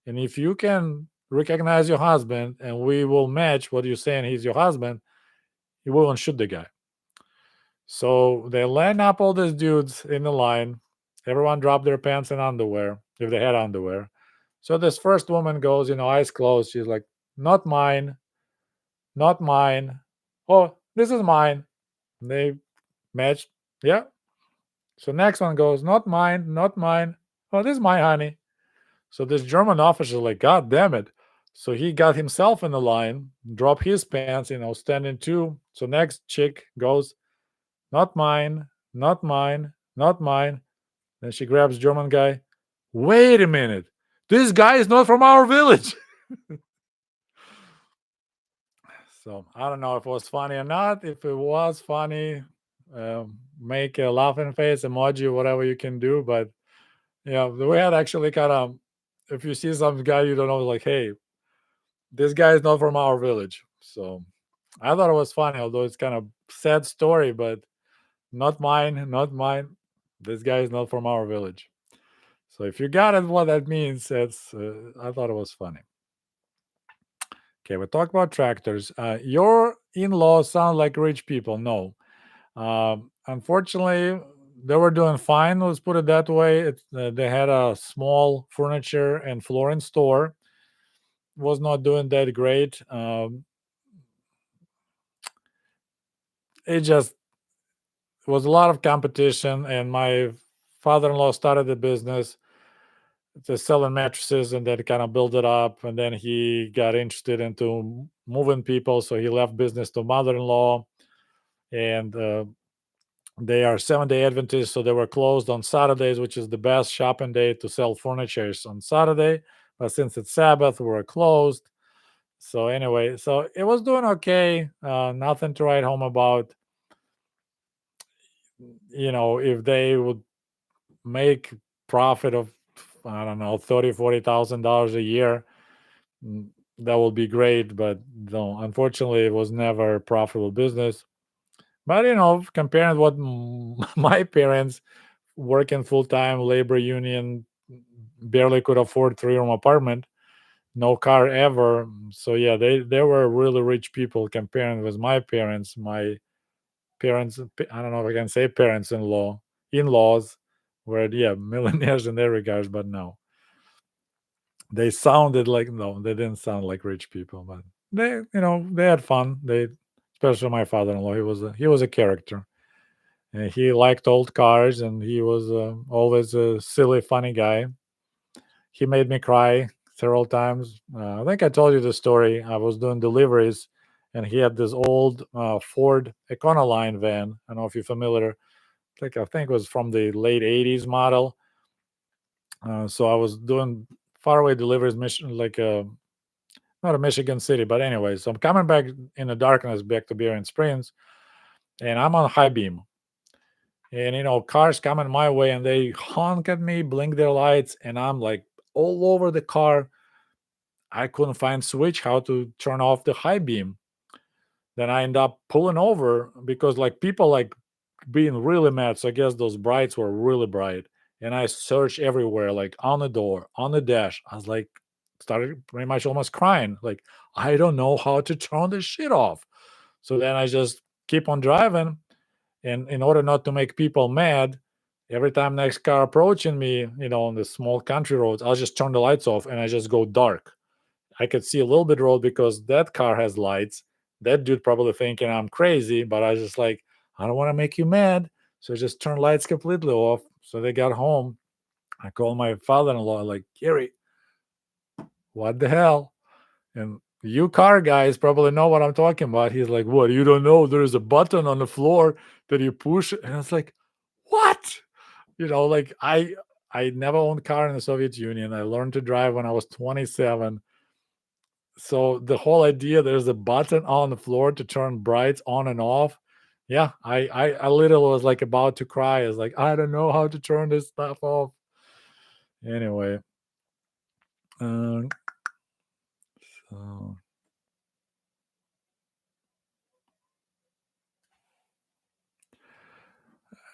And if you can recognize your husband and we will match what you're saying he's your husband, you won't shoot the guy. So they line up all these dudes in the line. Everyone dropped their pants and underwear, if they had underwear. So this first woman goes, eyes closed. She's like, not mine, not mine. Oh, this is mine. And they matched. Yeah. So next one goes, not mine, not mine. Oh, this is my honey. So this German officer is like, God damn it. So he got himself in the line, dropped his pants, standing too. So next chick goes, not mine, not mine, not mine. Then she grabs German guy. Wait a minute. This guy is not from our village. So I don't know if it was funny or not. If it was funny, make a laughing face emoji, whatever you can do. But yeah, we had actually kind of, if you see some guy you don't know, like, hey, this guy is not from our village. So I thought it was funny, although it's kind of sad story, but not mine, not mine. This guy is not from our village. So if you got it, what that means, I thought it was funny. Okay, we talk about tractors. Your in-laws sound like rich people. No, unfortunately, they were doing fine. Let's put it that way. They had a small furniture and flooring store. Was not doing that great. It just was a lot of competition, and my father-in-law started the business. to selling mattresses, and then kind of build it up. And then he got interested into moving people, so he left business to mother-in-law. And they are 7 day Adventists, so they were closed on Saturdays, which is the best shopping day to sell furniture is on Saturday. But since it's Sabbath, we were closed. So anyway, so it was doing okay. Nothing to write home about. If they would make profit of, I don't know, 30, $40,000 a year, mm, that would be great. But no, unfortunately, it was never a profitable business. But comparing what my parents working full time labor union, barely could afford 3 room apartment, no car ever. So yeah, they were really rich people comparing with my parents. My parents, I don't know if I can say parents in laws were, yeah, millionaires in their regards, but no, they sounded like, no, they didn't sound like rich people, but they had fun. Especially my father-in-law, he was a character. And he liked old cars, and he was always a silly, funny guy. He made me cry several times. I think I told you the story. I was doing deliveries, and he had this old Ford Econoline van. I don't know if you're familiar. I think it was from the late '80s model. So I was doing faraway deliveries, mission like not a Michigan City, but anyway. So I'm coming back in the darkness back to Berrien Springs, and I'm on high beam. And cars coming my way, and they honk at me, blink their lights, and I'm like all over the car. I couldn't find switch how to turn off the high beam. Then I end up pulling over because like people like being really mad. So I guess those brights were really bright. And I searched everywhere, like on the door, on the dash. I was like, started pretty much almost crying. Like, I don't know how to turn this shit off. So then I just keep on driving. And in order not to make people mad, every time next car approaching me, on the small country roads, I'll just turn the lights off and I just go dark. I could see a little bit road because that car has lights. That dude probably thinking I'm crazy, but I was just like, I don't want to make you mad. So I just turned lights completely off. So they got home. I called my father-in-law, like, Gary, what the hell? And you car guys probably know what I'm talking about. He's like, what? You don't know? There's a button on the floor that you push. And I was like, what? Like I never owned a car in the Soviet Union. I learned to drive when I was 27. So the whole idea there's a button on the floor to turn brights on and off. Yeah, I literally was like about to cry. I was like, I don't know how to turn this stuff off. Anyway, um, so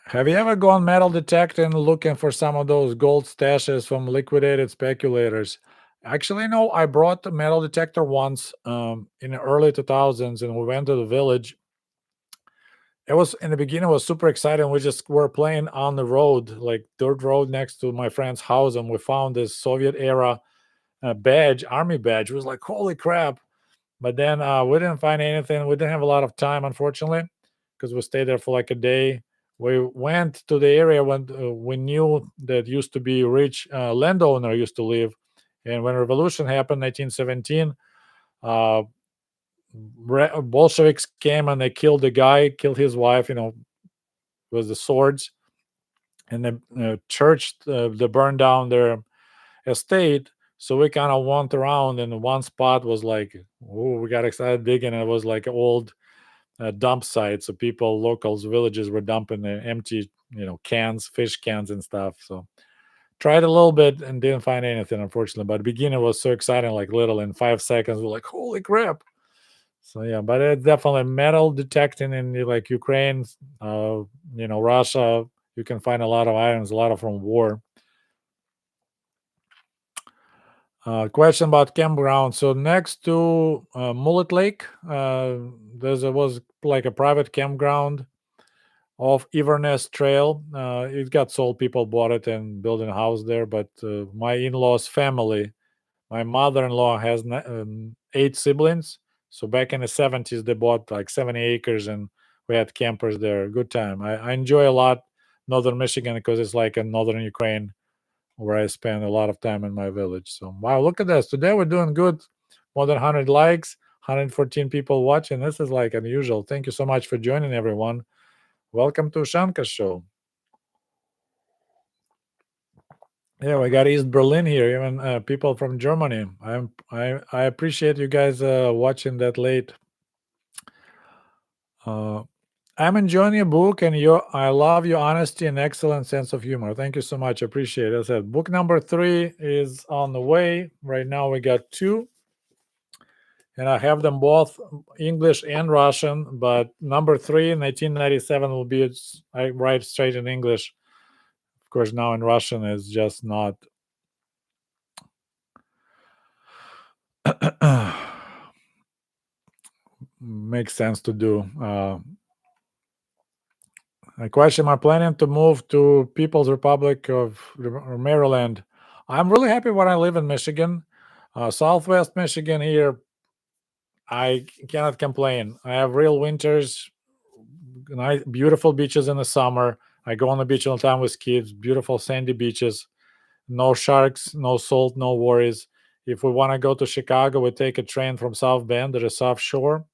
have you ever gone metal detecting looking for some of those gold stashes from liquidated speculators? Actually, no. I brought the metal detector once in the early 2000s, and we went to the village. It was in the beginning, it was super exciting. We just were playing on the road, like dirt road next to my friend's house, and we found this Soviet era badge, army badge. It was like, holy crap. But then we didn't find anything. We didn't have a lot of time, unfortunately, because we stayed there for like a day. We went to the area when we knew that used to be rich landowner used to live. And when revolution happened, 1917, uh, Bolsheviks came and they killed the guy, killed his wife, with the swords. And the church, they burned down their estate. So we kind of went around, and one spot was like, oh, we got excited digging. And it was like an old dump site. So people, locals, villages were dumping their empty, cans, fish cans and stuff. So tried a little bit and didn't find anything, unfortunately. But the beginning was so exciting, like little in 5 seconds, we're like, holy crap. So yeah, but it's definitely metal detecting in like Ukraine, Russia. You can find a lot of items, a lot of from war. Question about campground. So next to Mullet Lake, was like a private campground off Inverness Trail. It got sold. People bought it and built a house there. But my in-laws' family, my mother-in-law has 8 siblings. So back in the 70s, they bought like 70 acres, and we had campers there. Good time. I enjoy a lot northern Michigan because it's like a northern Ukraine where I spend a lot of time in my village. So wow, look at this. Today we're doing good. More than 100 likes, 114 people watching. This is like unusual. Thank you so much for joining, everyone. Welcome to Ushanka Show. Yeah, we got East Berlin here, even people from Germany. I appreciate you guys watching that late. Uh, I'm enjoying your book, and I love your honesty and excellent sense of humor. Thank you so much. Appreciate it. As I said, book number 3 is on the way. Right now, we got 2, and I have them both English and Russian. But number 3, 1997, will be I write straight in English. Of course, now in Russian is just not. Makes sense to do. A question: am I planning to move to People's Republic of Maryland? I'm really happy where I live in Michigan, Southwest Michigan. Here, I cannot complain. I have real winters, nice, beautiful beaches in the summer. I go on the beach all the time with kids. Beautiful sandy beaches, no sharks, no salt, no worries. If we want to go to Chicago, we take a train from South Bend to the South Shore.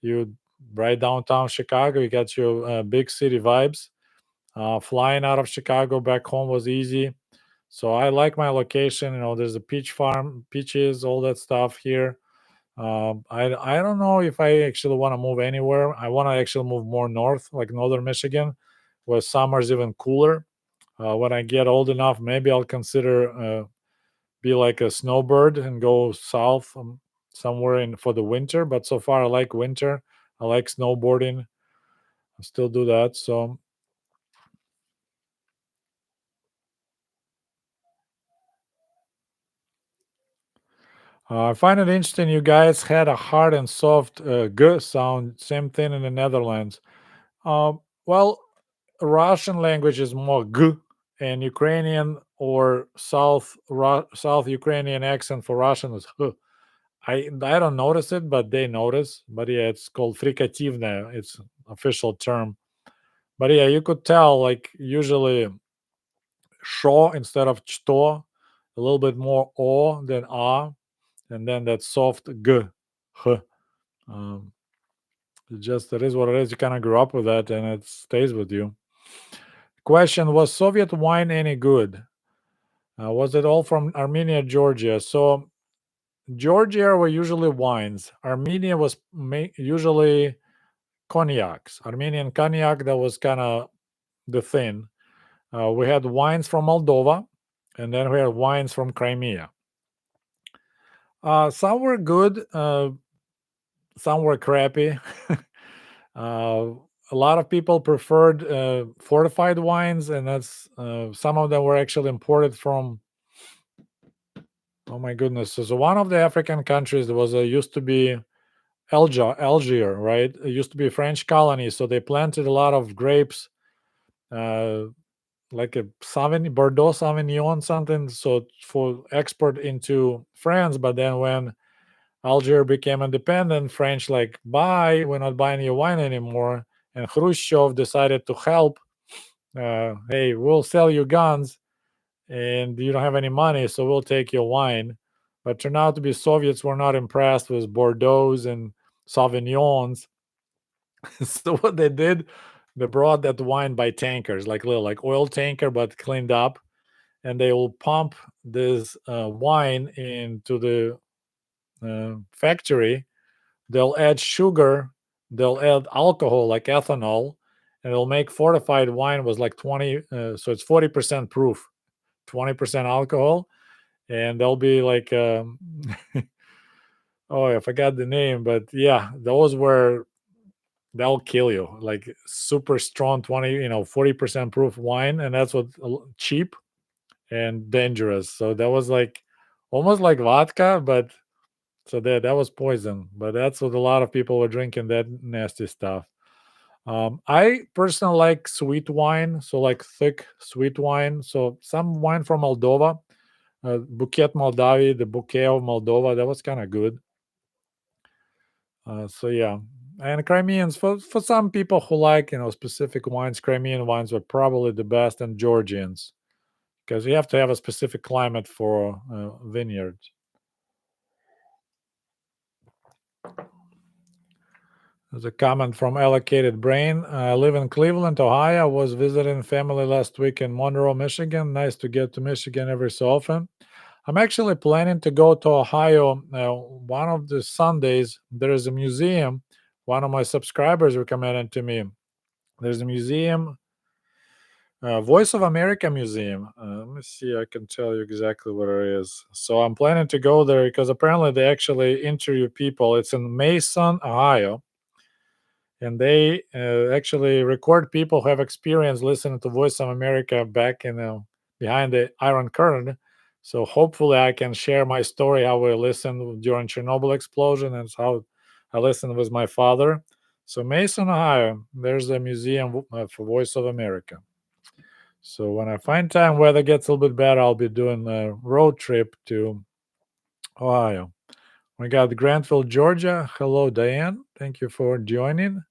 You right downtown Chicago, you got your big city vibes. Flying out of Chicago back home was easy. So I like my location. There's a peach farm, peaches, all that stuff here. I don't know if I actually want to move anywhere. I want to actually move more north, like northern Michigan, where summer's even cooler. When I get old enough, maybe I'll consider be like a snowbird and go south somewhere in for the winter. But so far, I like winter. I like snowboarding. I still do that. So I find it interesting you guys had a hard and soft g sound. Same thing in the Netherlands. Well, Russian language is more g, and Ukrainian or South Ukrainian accent for Russian is h. I don't notice it, but they notice. But yeah, it's called frikativna. It's official term. But yeah, you could tell like usually sho instead of chto, a little bit more o than a, and then that soft g, h. Um, it is what it is. You kind of grew up with that, and it stays with you. Question: was Soviet wine any good? Was it all from Armenia, Georgia? So Georgia were usually wines. Armenia was usually cognacs. Armenian cognac, that was kind of the thing. We had wines from Moldova, and then we had wines from Crimea. Some were good, some were crappy. A lot of people preferred fortified wines, and that's some of them were actually imported from. Oh my goodness! So one of the African countries was used to be Algier, right? It used to be a French colony, so they planted a lot of grapes, uh, like a Bordeaux Sauvignon, something, so for export into France. But then when Algiers became independent, French like, bye, we're not buying your wine anymore. And Khrushchev decided to help. Hey, we'll sell you guns, and you don't have any money, so we'll take your wine. But turned out to be Soviets were not impressed with Bordeaux's and Sauvignons. So what they did, they brought that wine by tankers, like little like oil tanker, but cleaned up, and they will pump this wine into the factory. They'll add sugar, they'll add alcohol like ethanol, and it'll make fortified wine was like 20. So it's 40% proof, 20% alcohol, and they'll be like oh, I forgot the name, but yeah, those were they'll kill you like super strong 20 40% proof wine, and that's what cheap and dangerous. So that was like almost like vodka, but so that was poison. But that's what a lot of people were drinking, that nasty stuff. I personally like sweet wine, so like thick sweet wine. So some wine from Moldova, Bouquet Moldavi, the Bouquet of Moldova, that was kind of good. So yeah, and Crimeans for some people who like specific wines, Crimean wines were probably the best, and Georgians. because you have to have a specific climate for vineyards. There's a comment from Allocated Brain. I live in Cleveland, Ohio. I was visiting family last week in Monroe, Michigan. Nice to get to Michigan every so often. I'm actually planning to go to Ohio. One of the Sundays, there is a museum. One of my subscribers recommended to me. There's a museum, Voice of America Museum. Let me see. I can tell you exactly what it is. So I'm planning to go there because apparently they actually interview people. It's in Mason, Ohio, and they actually record people who have experience listening to Voice of America back in behind the Iron Curtain. So hopefully I can share my story how we listened during Chernobyl explosion and how I listened with my father. So Mason, Ohio, there's a museum for Voice of America. So when I find time, weather gets a little bit better, I'll be doing a road trip to Ohio. We got Grantville, Georgia. Hello, Diane. Thank you for joining.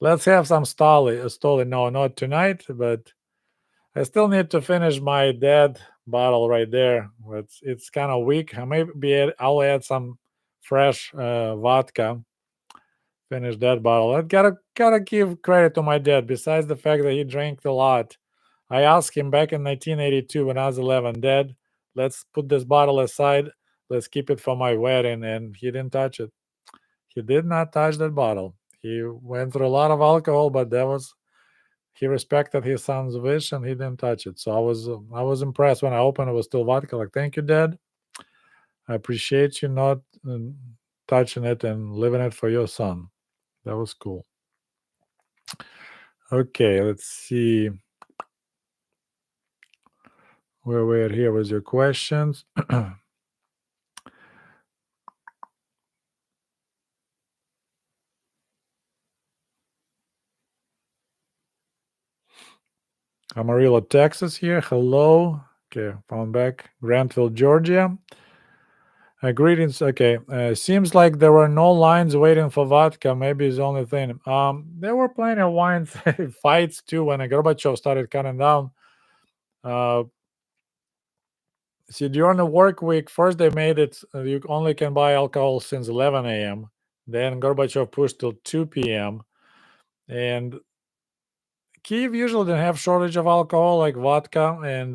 Let's have some Stoli. No, not tonight, but I still need to finish my dead bottle right there. It's kind of weak. I'll add some fresh vodka. Finish that bottle. I gotta give credit to my dad. Besides the fact that he drank a lot, I asked him back in 1982 when I was 11, Dad, let's put this bottle aside. Let's keep it for my wedding, and he didn't touch it. He did not touch that bottle. He went through a lot of alcohol, but he respected his son's wish and he didn't touch it. So I was impressed when I opened it was still vodka. Like, thank you, Dad. I appreciate you not touching it and leaving it for your son. That was cool. Okay, let's see where we're here with your questions. Amarillo, Texas here. Hello. Okay, found back. Grantville, Georgia. Greetings. Okay. Seems like there were no lines waiting for vodka. Maybe it's the only thing. There were plenty of wine fights too when Gorbachev started cutting down. Uh, See, during the work week, first they made it you only can buy alcohol since 11 a.m. Then Gorbachev pushed till 2 p.m. And Kiev usually didn't have shortage of alcohol like vodka, and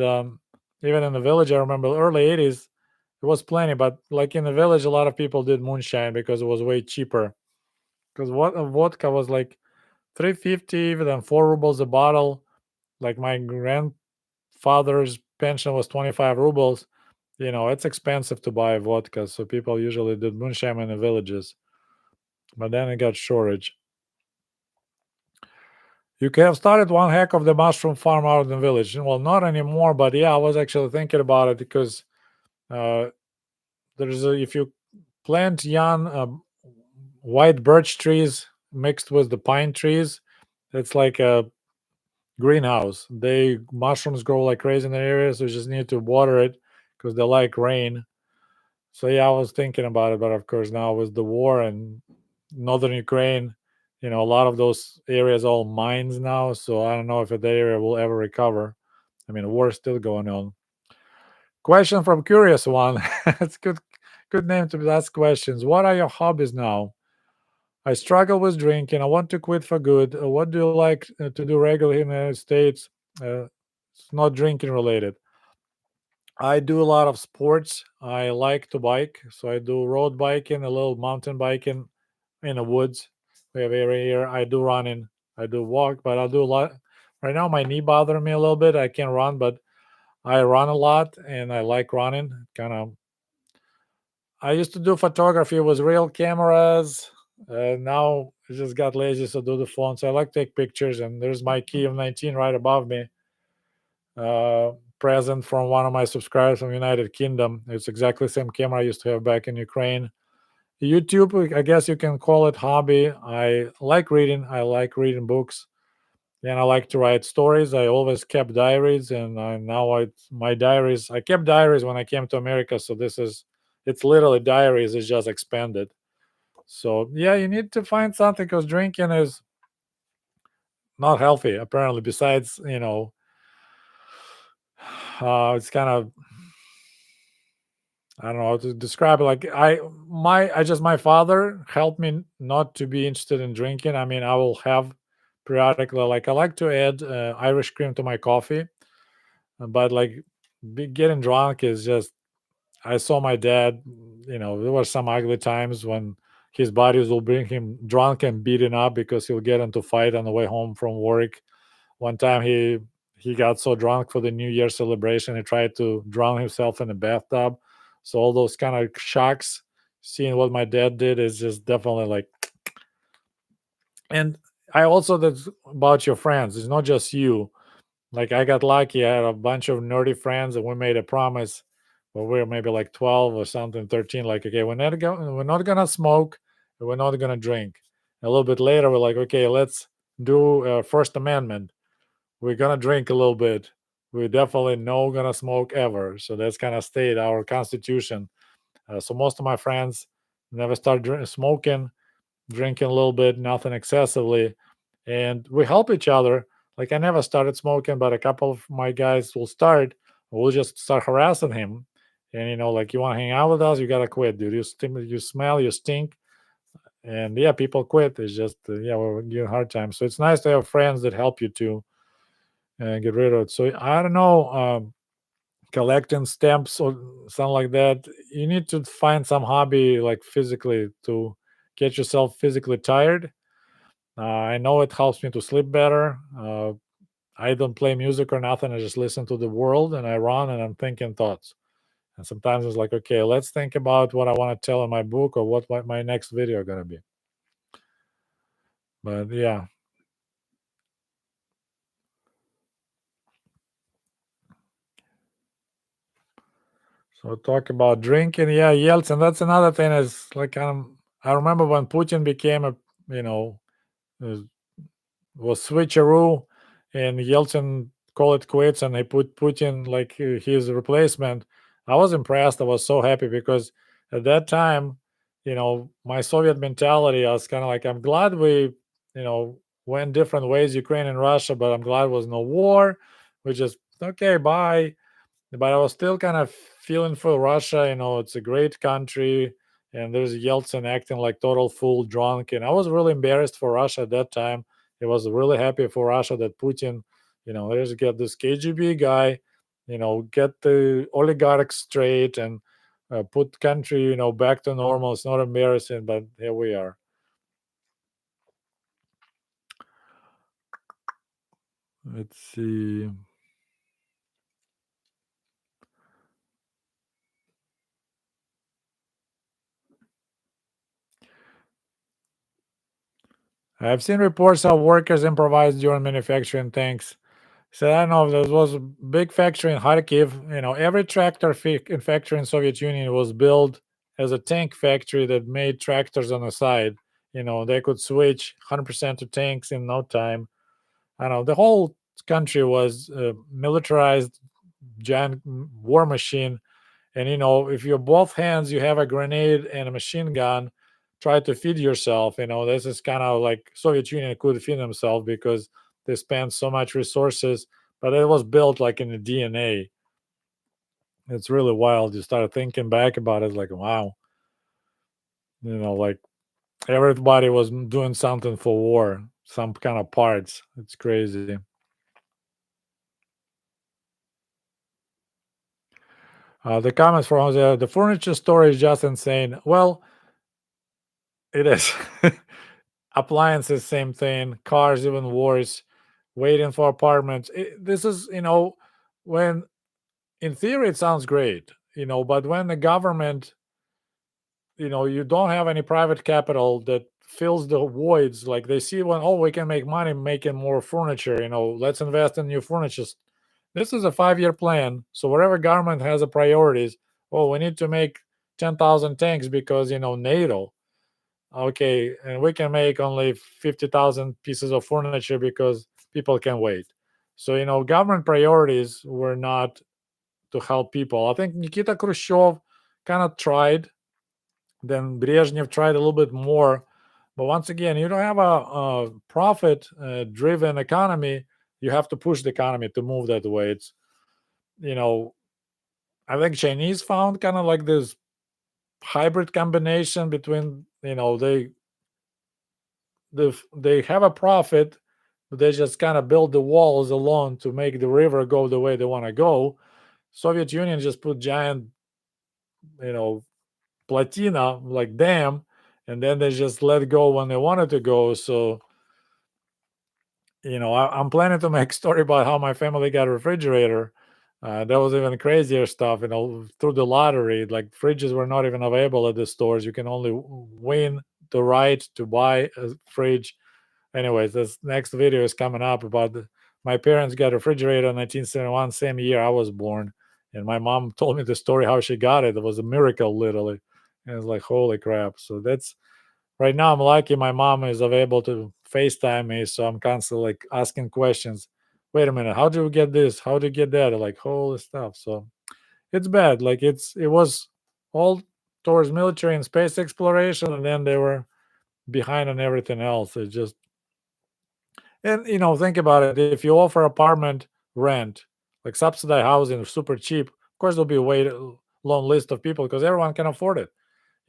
even in the village, I remember early 80s, it was plenty. But like in the village, a lot of people did moonshine because it was way cheaper. Because vodka was like 350, even 4 rubles a bottle. Like my grandfather's pension was 25 rubles. It's expensive to buy vodka, so people usually did moonshine in the villages. But then it got shortage. You could have started one heck of the mushroom farm out in the village. Well, not anymore, but yeah, I was actually thinking about it because uh, if you plant young white birch trees mixed with the pine trees, it's like a greenhouse. Mushrooms grow like crazy in the area, so you just need to water it because they like rain. So yeah, I was thinking about it, but of course now with the war in northern Ukraine, a lot of those areas all mines now. So I don't know if that area will ever recover. I mean, the war is still going on. Question from Curious One. It's good name to ask questions. What are your hobbies now? I struggle with drinking. I want to quit for good. What do you like to do regularly in the United States? It's not drinking related. I do a lot of sports. I like to bike, so I do road biking, a little mountain biking in the woods. We have area here. I do running. I do walk, but I do a lot. Right now, my knee bothering me a little bit. I can't run, but I run a lot, and I like running. Kind of. I used to do photography with real cameras. Now I just got lazy, so do the phone. So I like to take pictures, and there's my key of 19 right above me. Present from one of my subscribers from United Kingdom. It's exactly the same camera I used to have back in Ukraine. YouTube, I guess you can call it hobby. I like reading. I like reading books, and I like to write stories. I always kept diaries, and my diaries. I kept diaries when I came to America, so it's literally diaries. It's just expanded. So yeah, you need to find something because drinking is not healthy apparently. Besides, It's kind of, I don't know how to describe it. Like I just my father helped me not to be interested in drinking. I mean, I will have periodically, like I like to add Irish cream to my coffee, but like getting drunk is just. I saw my dad. There were some ugly times when his buddies will bring him drunk and beaten up because he'll get into fight on the way home from work. One time he got so drunk for the New Year celebration, he tried to drown himself in the bathtub. So all those kind of shocks, seeing what my dad did is just definitely like. And I also that's about your friends. It's not just you. Like I got lucky. I had a bunch of nerdy friends, and we made a promise when we were maybe like 12 or something, 13. Like, okay, we're not gonna smoke, and we're not gonna drink. A little bit later, we're like, okay, let's do First Amendment. We're gonna drink a little bit. We definitely no gonna smoke ever. So that's kind of stayed our constitution. So most of my friends never start smoking, drinking a little bit, nothing excessively, and we help each other. Like I never started smoking, but a couple of my guys will start. We'll just start harassing him, and like you want to hang out with us, you gotta quit, dude. You smell, you stink, and yeah, people quit. It's just yeah, we're giving a hard time. So it's nice to have friends that help you to get rid of it. So I don't know, collecting stamps or something like that. You need to find some hobby like physically to get yourself physically tired. I know it helps me to sleep better. I don't play music or nothing. I just listen to the world and I run and I'm thinking thoughts. And sometimes it's like, okay, let's think about what I want to tell in my book or what my next video gonna be. But yeah, so talk about drinking. Yeah, Yeltsin. That's another thing. Is like I remember when Putin became a you know uh, was switcheroo, and Yeltsin called it quits, and they put Putin like his replacement. I was impressed. I was so happy because at that time, my Soviet mentality, I was kind of like, I'm glad we, went different ways, Ukraine and Russia, but I'm glad it was no war. We just okay, bye. But I was still kind of feeling for Russia. It's a great country, and there's Yeltsin acting like total fool, drunk, and I was really embarrassed for Russia at that time. I was really happy for Russia that Putin, there's get this KGB guy, get the oligarchs straight and put country, back to normal. It's not embarrassing, but here we are. Let's see. I've seen reports how workers improvised during manufacturing tanks. So I don't know. There was a big factory in Kharkiv. Every tractor in factory in Soviet Union was built as a tank factory that made tractors on the side. They could switch 100% to tanks in no time. I don't know. The whole country was militarized, giant war machine. And if you're both hands, you have a grenade and a machine gun. Try to feed yourself. This is kind of like Soviet Union could feed themselves because they spent so much resources, but it was built like in the DNA. It's really wild. You start thinking back about it, like wow, like everybody was doing something for war, some kind of parts. It's crazy. The comments from Jose, the furniture store is just insane. Well, it is. Appliances, same thing. Cars, even worse. Waiting for apartments. This is, when in theory it sounds great, but when the government, you don't have any private capital that fills the voids, like they see when, oh, we can make money making more furniture, let's invest in new furniture. This is a 5-year plan. So wherever government has a priorities, oh, we need to make 10,000 tanks because, NATO. Okay, and we can make only 50,000 pieces of furniture because people can wait. So, government priorities were not to help people. I think Nikita Khrushchev kind of tried, then Brezhnev tried a little bit more. But once again, you don't have a profit driven economy. You have to push the economy to move that way. you know, I think Chinese found kind of like this hybrid combination between, they have a profit, but they just kind of build the walls alone to make the river go the way they want to go. Soviet Union just put giant, you know, platina like dam, and then they just let go when they wanted to go. So, I'm planning to make story about how my family got a refrigerator. That was even crazier stuff, through the lottery. Like fridges were not even available at the stores. You can only win the right to buy a fridge. Anyways, this next video is coming up about my parents got a refrigerator in 1971, same year I was born. And my mom told me the story how she got it. It was a miracle, literally. And it was like, holy crap. So that's right now. I'm lucky my mom is available to FaceTime me. So I'm constantly like asking questions. Wait a minute, how do you get this? How do you get that? Like, holy stuff. So it's bad. Like it was all towards military and space exploration, and then they were behind on everything else. It just and think about it. If you offer apartment rent, like subsidized housing, super cheap, of course there'll be a long list of people because everyone can afford it.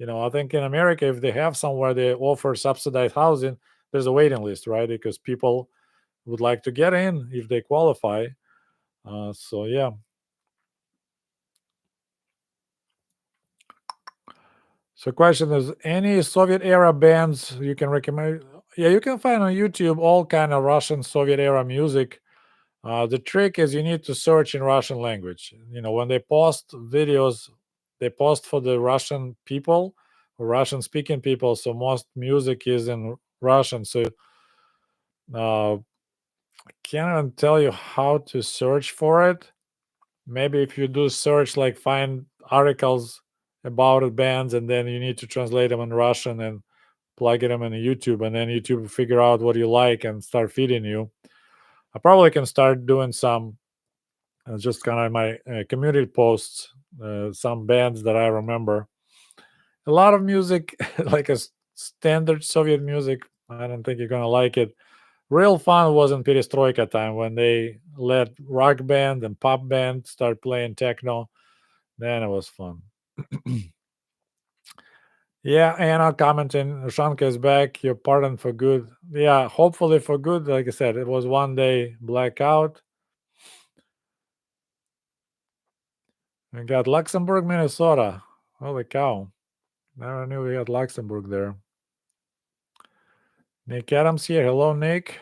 I think in America, if they have somewhere they offer subsidized housing, there's a waiting list, right? Because people would like to get in if they qualify. So yeah. So question is, any Soviet era bands you can recommend? Yeah, you can find on YouTube all kind of Russian Soviet era music. The trick is you need to search in Russian language. When they post videos, they post for the Russian people, Russian speaking people. So most music is in Russian. So I can't even tell you how to search for it. Maybe if you do search, like find articles about the bands, and then you need to translate them in Russian and plug them in YouTube, and then YouTube will figure out what you like and start feeding you. I probably can start doing some just kind of my community posts, some bands that I remember. A lot of music, like standard Soviet music. I don't think you're gonna like it. Real fun was in Perestroika time when they let rock band and pop band start playing techno. Then it was fun. Yeah, Anna commenting, Ushanka is back. You're pardoned for good. Yeah, hopefully for good. Like I said, it was one day blackout. We got Luxembourg, Minnesota. Holy cow. Never knew we had Luxembourg there. Nick Adams here. Hello, Nick.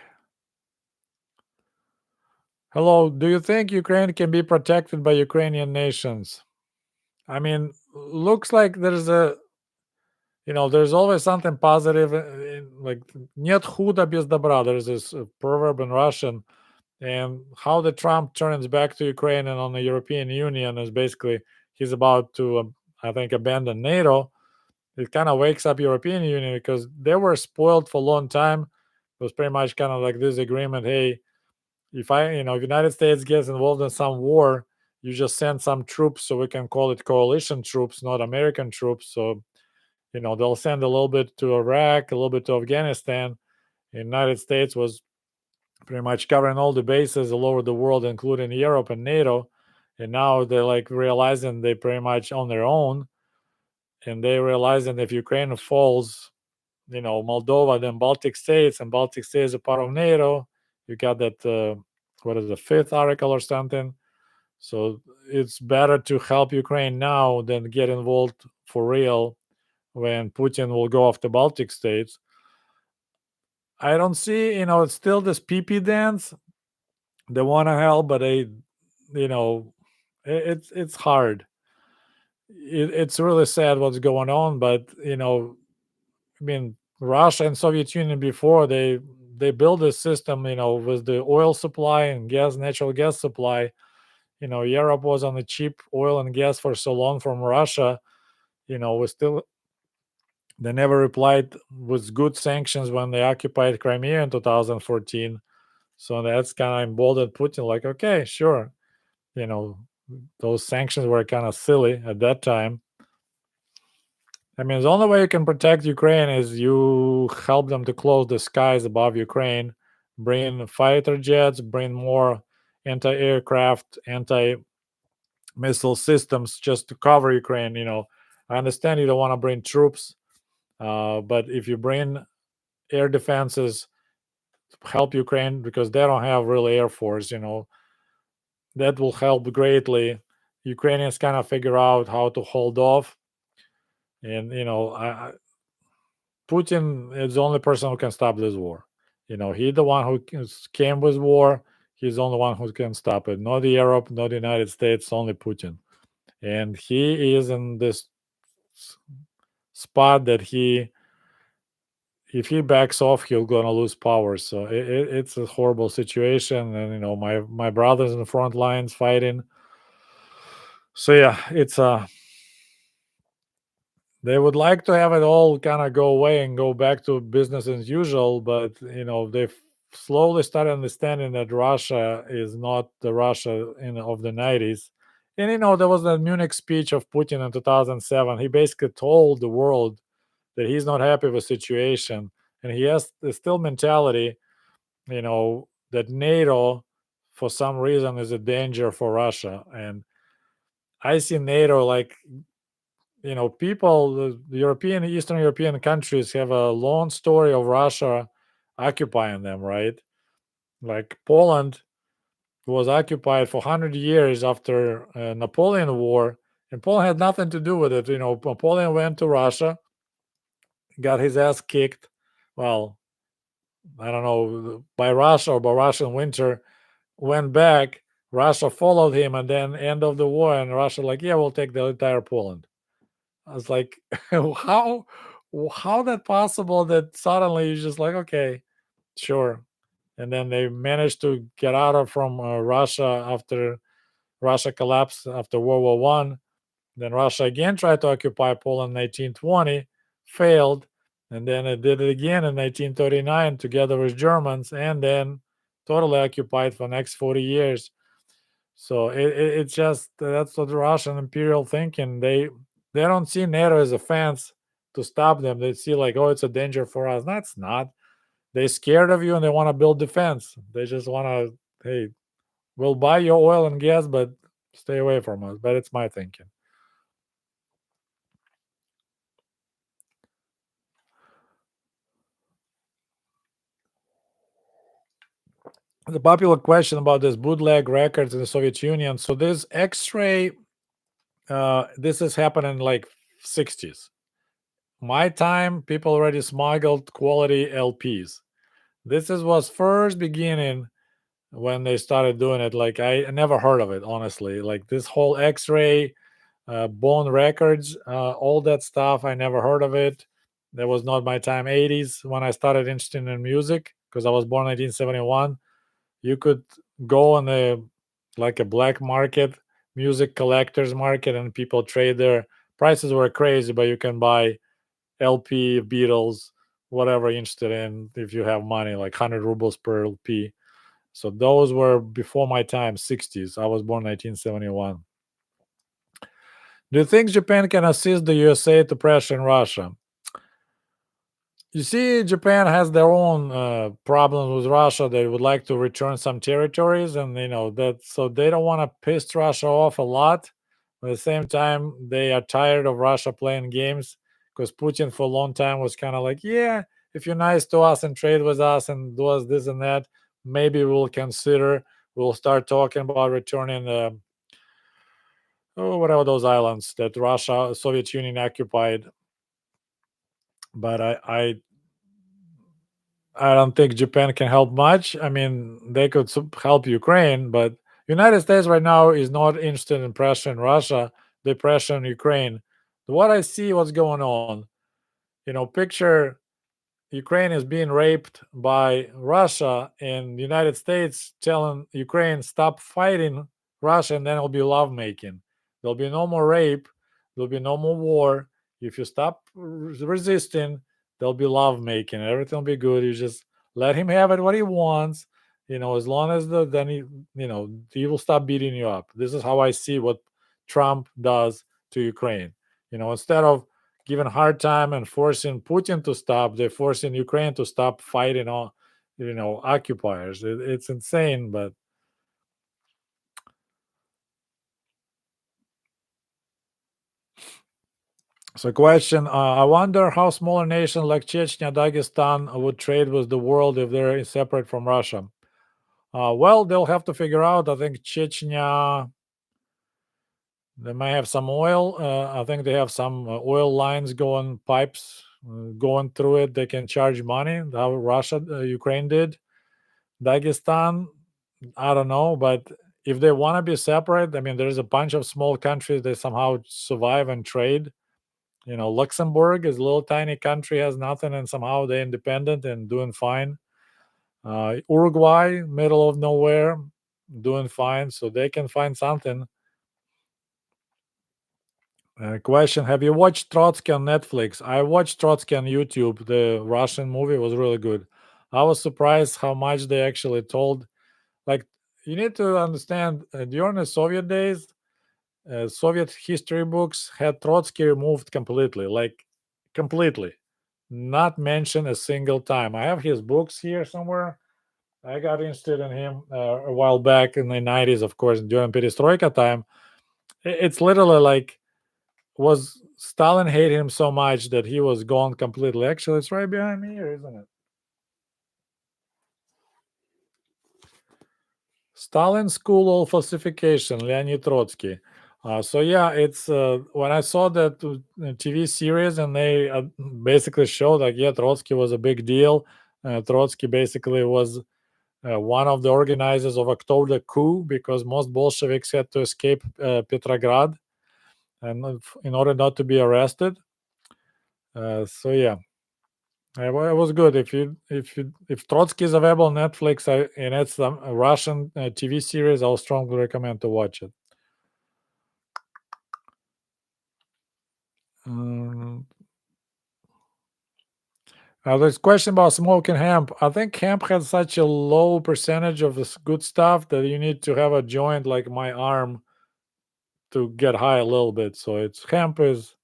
Hello. Do you think Ukraine can be protected by Ukrainian nations? I mean, looks like there's always something positive. Like, нет худа без добра. There's this proverb in Russian. And how the Trump turns back to Ukraine and on the European Union is basically he's about to, I think, abandon NATO. It kind of wakes up European Union because they were spoiled for a long time. It was pretty much kind of like this agreement. Hey, if United States gets involved in some war, you just send some troops, so we can call it coalition troops, not American troops. So they'll send a little bit to Iraq, a little bit to Afghanistan. The United States was pretty much covering all the bases all over the world, including Europe and NATO. And now they're like realizing they pretty much on their own, and they realizing if Ukraine falls, Moldova, then Baltic states, and Baltic states are part of NATO. You got that, what is the fifth article or something? So it's better to help Ukraine now than get involved for real when Putin will go after Baltic states. I don't see, it's still this PP dance. They want to help, but it's hard. It's really sad what's going on, but I mean, Russia and Soviet Union before they built a system, with the oil supply and natural gas supply. Europe was on the cheap oil and gas for so long from Russia. We still they never replied with good sanctions when they occupied Crimea in 2014. So that's kind of emboldened Putin. Like, okay, sure, you know, those sanctions were kind of silly at that time. I mean, the only way you can protect Ukraine is you help them to close the skies above Ukraine, bring fighter jets, bring more anti-aircraft, anti missile systems just to cover Ukraine. I understand you don't want to bring troops, but if you bring air defenses, help Ukraine because they don't have real air force. That will help greatly. Ukrainians kind of figure out how to hold off, and Putin is the only person who can stop this war. He's the one who came with war. He's the only one who can stop it. Not Europe, not the United States, only Putin. And he is in this spot that if he backs off, he's gonna lose power. So it's a horrible situation. And my brothers in the front lines fighting. So yeah, it's they would like to have it all kind of go away and go back to business as usual, but they've slowly started understanding that Russia is not the Russia of the 90s. And there was that Munich speech of Putin in 2007. He basically told the world that he's not happy with the situation, and he has the still mentality, that NATO for some reason is a danger for Russia. And I see NATO like people, the European, Eastern European countries have a long story of Russia occupying them, right? Like Poland was occupied for 100 years after Napoleon War, and Poland had nothing to do with it. Napoleon went to Russia, got his ass kicked. Well, I don't know, by Russia or by Russian winter, went back. Russia followed him, and then end of the war, and Russia like, yeah, we'll take the entire Poland. I was like, how that possible that suddenly you're just like, okay, sure. And then they managed to get out of from Russia after Russia collapsed after World War I. Then Russia again tried to occupy Poland in 1920, failed, and then it did it again in 1939 together with Germans, and then totally occupied for the next 40 years. So it's just that's what the Russian imperial thinking. They don't see NATO as a fence to stop them. They see like, oh, it's a danger for us. That's not. They're scared of you and they want to build defense. They just want to, hey, we'll buy your oil and gas, but stay away from us. But it's my thinking. The popular question about this bootleg records in the Soviet Union. So this X-ray, this is happening like 60s. My time, people already smuggled quality LPs. This is was first beginning when they started doing it. Like I never heard of it, honestly. Like this whole X-ray, bone records, all that stuff, I never heard of it. That was not my time. 80s when I started interested in music because I was born 1971. You could go on like a black market, music collectors market, and people trade their prices were crazy, but you can buy LP, Beatles, whatever you're interested in if you have money, like 100 rubles per LP. So those were before my time, 60s. I was born 1971. Do you think Japan can assist the USA to pressure Russia? You see, Japan has their own problems with Russia. They would like to return some territories, and that so they don't want to piss Russia off a lot. At the same time, they are tired of Russia playing games because Putin for a long time was kind of like, yeah, if you're nice to us and trade with us and do us this and that, maybe we'll consider. We'll start talking about returning whatever those islands that Russia, Soviet Union occupied. But I don't think Japan can help much. I mean, they could help Ukraine, but United States right now is not interested in pressuring Russia. They pressure Ukraine. What I see, what's going on. Picture Ukraine is being raped by Russia, and the United States telling Ukraine stop fighting Russia, and then it'll be lovemaking. There'll be no more rape. There'll be no more war. If you stop resisting, there'll be lovemaking. Everything will be good. You just let him have it what he wants. As long as then he will stop beating you up. This is how I see what Trump does to Ukraine. Instead of giving hard time and forcing Putin to stop, they're forcing Ukraine to stop fighting all, occupiers. It's insane, but So, question: I wonder how smaller nations like Chechnya, Dagestan would trade with the world if they're separate from Russia. Well, they'll have to figure out. I think Chechnya, they may have some oil. I think they have some oil lines going, pipes going through it. They can charge money, how Russia, Ukraine did. Dagestan, I don't know, but if they want to be separate, I mean, there's a bunch of small countries that somehow survive and trade. Luxembourg is a little tiny country, has nothing, and somehow they're independent and doing fine. Uruguay, middle of nowhere, doing fine, so they can find something. Question: have you watched Trotsky on Netflix? I watched Trotsky on YouTube. The Russian movie was really good. I was surprised how much they actually told. Like, you need to understand, during the Soviet days, Soviet history books had Trotsky removed completely, like completely, not mentioned a single time. I have his books here somewhere. I got interested in him a while back in the 90s, of course, during Perestroika time. It's literally like, was Stalin hated him so much that he was gone completely. Actually, it's right behind me here, isn't it? Stalin School of Falsification, Leonid Trotsky. So yeah, it's when I saw that TV series and they basically showed like, yeah, Trotsky was a big deal. Trotsky basically was one of the organizers of October coup because most Bolsheviks had to escape Petrograd, and in order not to be arrested. So yeah, it was good. If Trotsky is available on Netflix, and it's a Russian TV series, I'll strongly recommend to watch it. Um, there's a question about smoking hemp. I think hemp has such a low percentage of this good stuff that you need to have a joint like my arm to get high a little bit. So it's hemp is.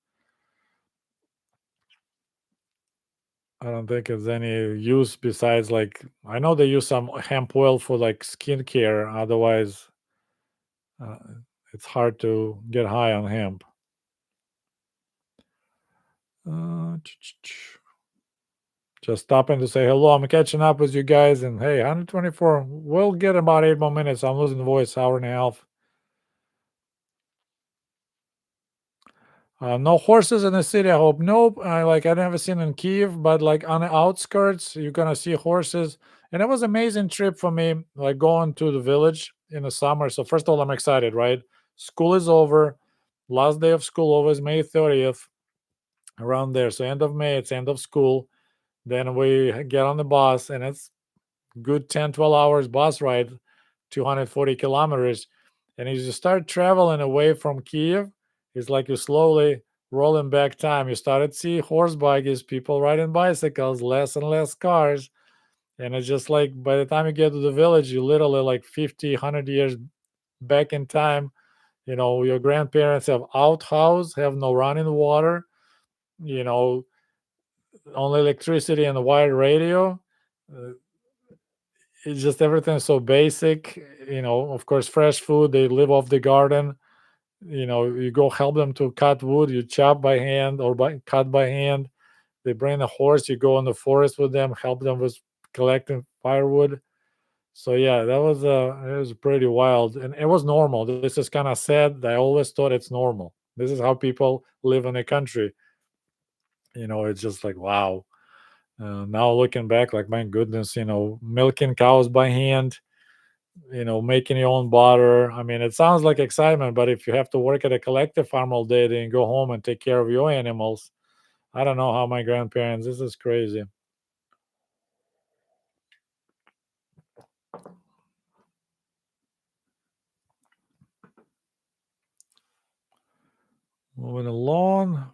I don't think it's any use besides like I know they use some hemp oil for like skincare. Otherwise, uh, it's hard to get high on hemp. Just stopping to say hello. I'm catching up with you guys, and hey, 124. We'll get about 8 more minutes. I'm losing the voice. Hour and a half. No horses in the city. I hope. Nope. I never seen in Kiev, but like on the outskirts, you're gonna see horses. And it was amazing trip for me, like going to the village in the summer. So first of all, I'm excited, right? School is over. Last day of school over is May 30th, around there. So end of May, it's end of school. Then we get on the bus, and it's good 10, 12 hours bus ride, 240 kilometers. And as you start traveling away from Kiev, it's like you're slowly rolling back time. You started to see horse buggies, people riding bicycles, less and less cars. And it's just like by the time you get to the village, you literally like 50, 100 years back in time. Your grandparents have outhouse, have no running water, you know, only electricity and a wired radio. Uh, it's just everything so basic. Of course, fresh food. They live off the garden. You go help them to cut wood. You chop by hand or cut by hand. They bring a horse. You go in the forest with them, help them with collecting firewood. So yeah, that was it was pretty wild, and it was normal. This is kind of sad. I always thought it's normal. This is how people live in a country. It's just like wow. Now looking back, like my goodness, milking cows by hand, making your own butter. I mean, it sounds like excitement, but if you have to work at a collective farm all day, then go home and take care of your animals. I don't know how my grandparents. This is crazy. Moving along.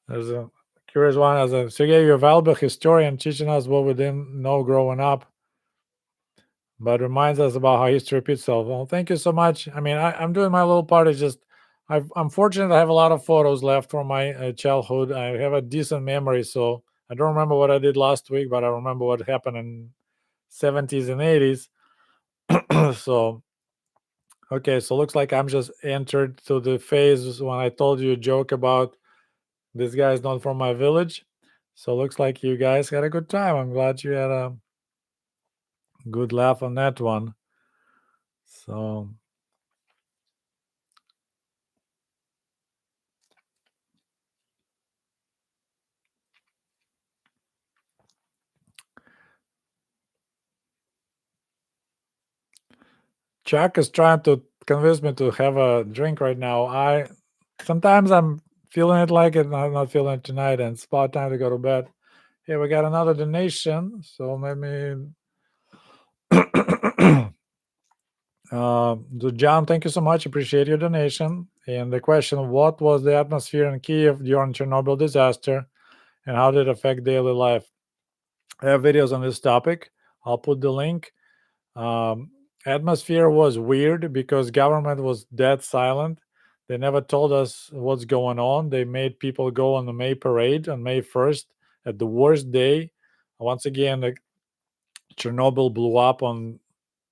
There's a curious one as a Sergei, you're a valuable historian teaching us what we didn't know growing up, but reminds us about how history repeats itself. Well, thank you so much. I mean, I'm doing my little part. It's just I'm fortunate I have a lot of photos left from my childhood. I have a decent memory, so I don't remember what I did last week, but I remember what happened in 70s and 80s. So Okay, so looks like I'm just entered to the phase when I told you a joke about this guy is not from my village. So looks like you guys had a good time. I'm glad you had a good laugh on that one. So Chuck is trying to convince me to have a drink right now. I sometimes I'm feeling it like it, and I'm not feeling it tonight, and it's about time to go to bed. Here we got another donation, so maybe so John, thank you so much. Appreciate your donation. And the question: what was the atmosphere in Kiev during Chernobyl disaster, and how did it affect daily life? I have videos on this topic. I'll put the link. Um, Atmosphere was weird because government was dead silent. They never told us what's going on. They made people go on the May parade on May 1st at the worst day. Once again, the Chernobyl blew up on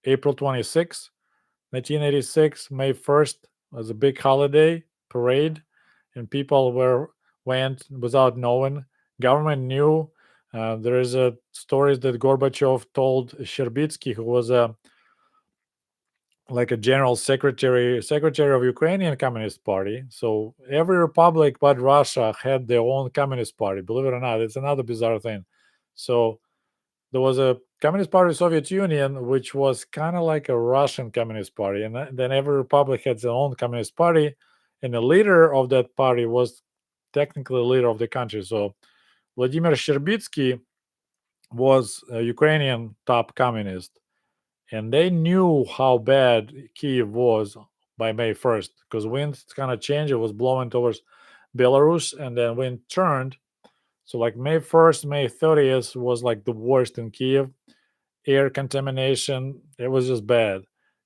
April 26th, 1986. May 1st was a big holiday parade, and people went without knowing. Government knew. There is a stories that Gorbachev told Sherbitsky, who was a like a general secretary of Ukrainian Communist Party. So every republic but Russia had their own Communist Party. Believe it or not, it's another bizarre thing. So there was a Communist Party of Soviet Union, which was kind of like a Russian Communist Party, and then every republic had their own Communist Party, and the leader of that party was technically the leader of the country. So Vladimir Sherbitsky was a Ukrainian top communist, and they knew how bad Kiev was by May 1st because wind kind of changed. It was blowing towards Belarus, and then wind turned. So like May 1st, May 30th was like the worst in Kiev. Air contamination, it was just bad.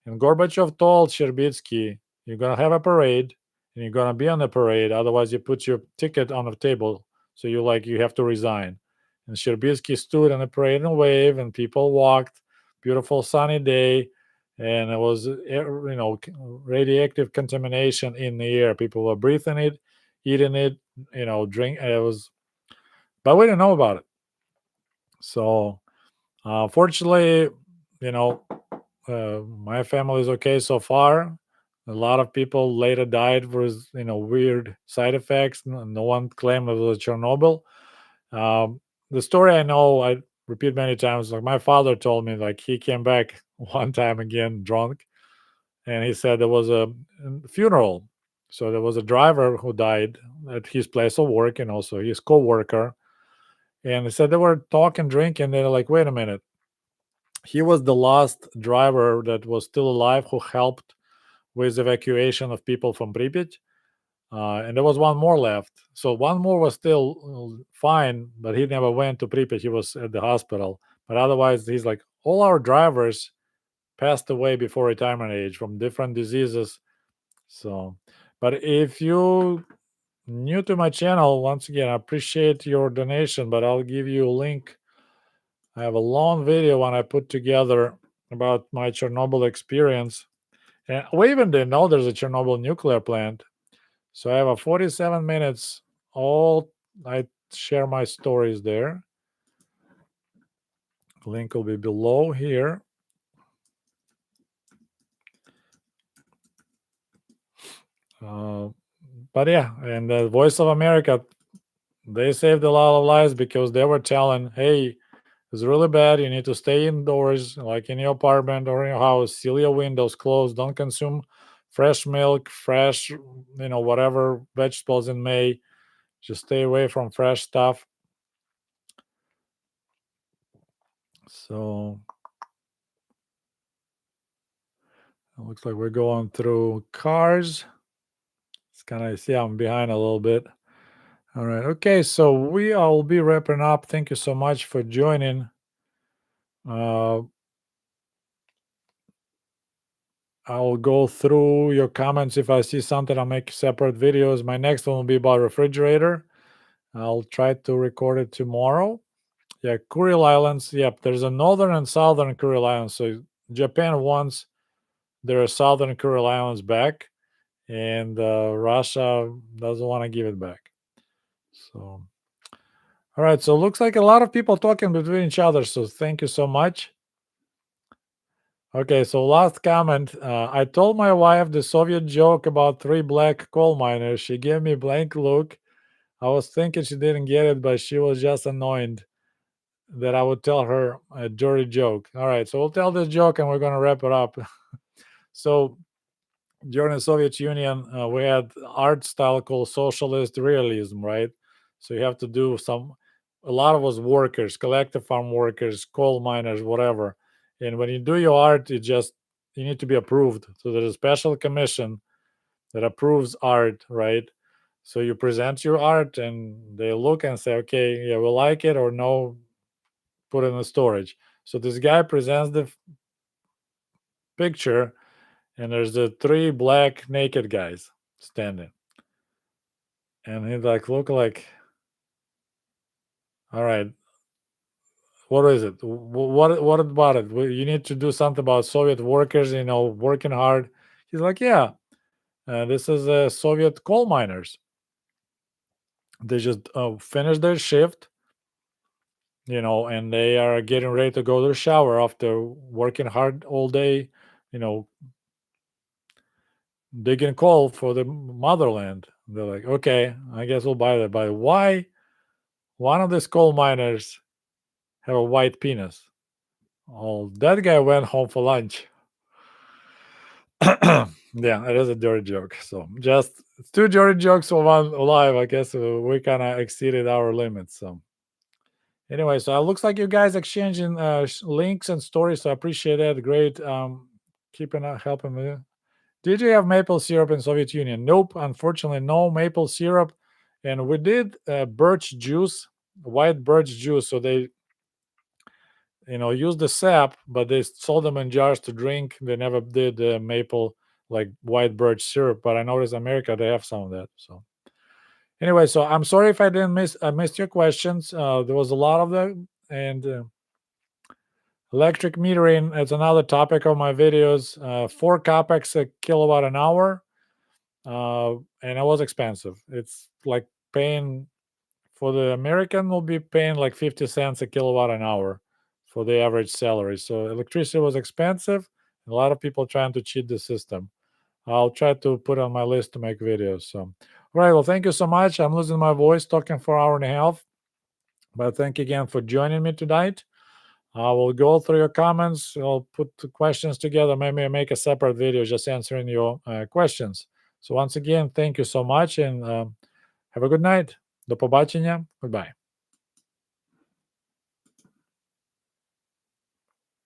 And Gorbachev told Sherbitsky, "You're gonna have a parade, and you're gonna be on the parade. Otherwise, you put your ticket on the table. So you have to resign." And Sherbitsky stood on the parade and waved, and people walked. Beautiful sunny day, and it was radioactive contamination in the air. People were breathing it, eating it, drink. It was, but we didn't know about it. So fortunately, you know, my family is okay so far. A lot of people later died with weird side effects. No one claimed it was Chernobyl. The story I know, I repeat many times. Like my father told me, like he came back one time again drunk, and he said there was a funeral. So there was a driver who died at his place of work, and also his co-worker. And he said they were talking, drinking. They're like, wait a minute, he was the last driver that was still alive who helped with evacuation of people from Pripyat. And there was one more left. So one more was still fine, but he never went to Pripyat. He was at the hospital. But otherwise, he's like, all our drivers passed away before retirement age from different diseases. So, but if you new to my channel, once again, I appreciate your donation, but I'll give you a link. I have a long video when I put together about my Chernobyl experience. And we even didn't know there's a Chernobyl nuclear plant. So I have a 47 minutes. All I share my stories there. Link will be below here. But yeah, and the Voice of America, they saved a lot of lives because they were telling, hey, it's really bad. You need to stay indoors, like in your apartment or in your house. Seal your windows closed. Don't consume fresh milk, fresh, whatever vegetables in May. Just stay away from fresh stuff. So it looks like we're going through cars. It's kind of see I'm behind a little bit. All right. Okay. So we will be wrapping up. Thank you so much for joining. I'll go through your comments. If I see something, I'll make separate videos. My next one will be about refrigerator. I'll try to record it tomorrow. Yeah, Kuril Islands. Yep, there's a northern and southern Kuril Islands. So Japan wants their Southern Kuril Islands back, and Russia doesn't want to give it back. So, all right. So, looks like a lot of people talking between each other. So, thank you so much. Okay, so last comment. I told my wife the Soviet joke about three black coal miners. She gave me a blank look. I was thinking she didn't get it, but she was just annoyed that I would tell her a dirty joke. All right, so we'll tell this joke and we're going to wrap it up. So during the Soviet Union, we had art style called socialist realism, right? So you have to do a lot of us workers, collective farm workers, coal miners, whatever. And when you do your art, you need to be approved. So there's a special commission that approves art, right? So you present your art and they look and say, okay, yeah, we like it, or no, put it in the storage. So this guy presents the picture, and there's the three black naked guys standing. And he like look like, all right, what is it? What about it? You need to do something about Soviet workers, working hard. He's like, yeah, this is Soviet coal miners. They just finish their shift, and they are getting ready to go to the shower after working hard all day, you know, digging coal for the motherland. They're like, okay, I guess we'll buy that. But why one of these coal miners have a white penis? Oh, that guy went home for lunch. Yeah, it is a dirty joke. So just two dirty jokes for one live. I guess we kind of exceeded our limits. So anyway, so it looks like you guys exchanging links and stories. So I appreciate that. Great, keeping helping me. Did you have maple syrup in Soviet Union? Nope, unfortunately, no maple syrup. And we did birch juice, white birch juice. So they use the sap, but they sold them in jars to drink. They never did maple, like white birch syrup. But I noticed America they have some of that. So anyway, so I'm sorry if I missed your questions. There was a lot of them, and electric metering is another topic of my videos. 4 capex a kilowatt an hour, and it was expensive. It's like paying for the American will be paying like 50 cents a kilowatt an hour for the average salary. So electricity was expensive. A lot of people trying to cheat the system. I'll try to put on my list to make videos. So, all right. Well, thank you so much. I'm losing my voice talking for an hour and a half, but thank you again for joining me tonight. I will go through your comments. I'll put the questions together. Maybe I make a separate video just answering your questions. So once again, thank you so much, and have a good night. До побачення. Goodbye.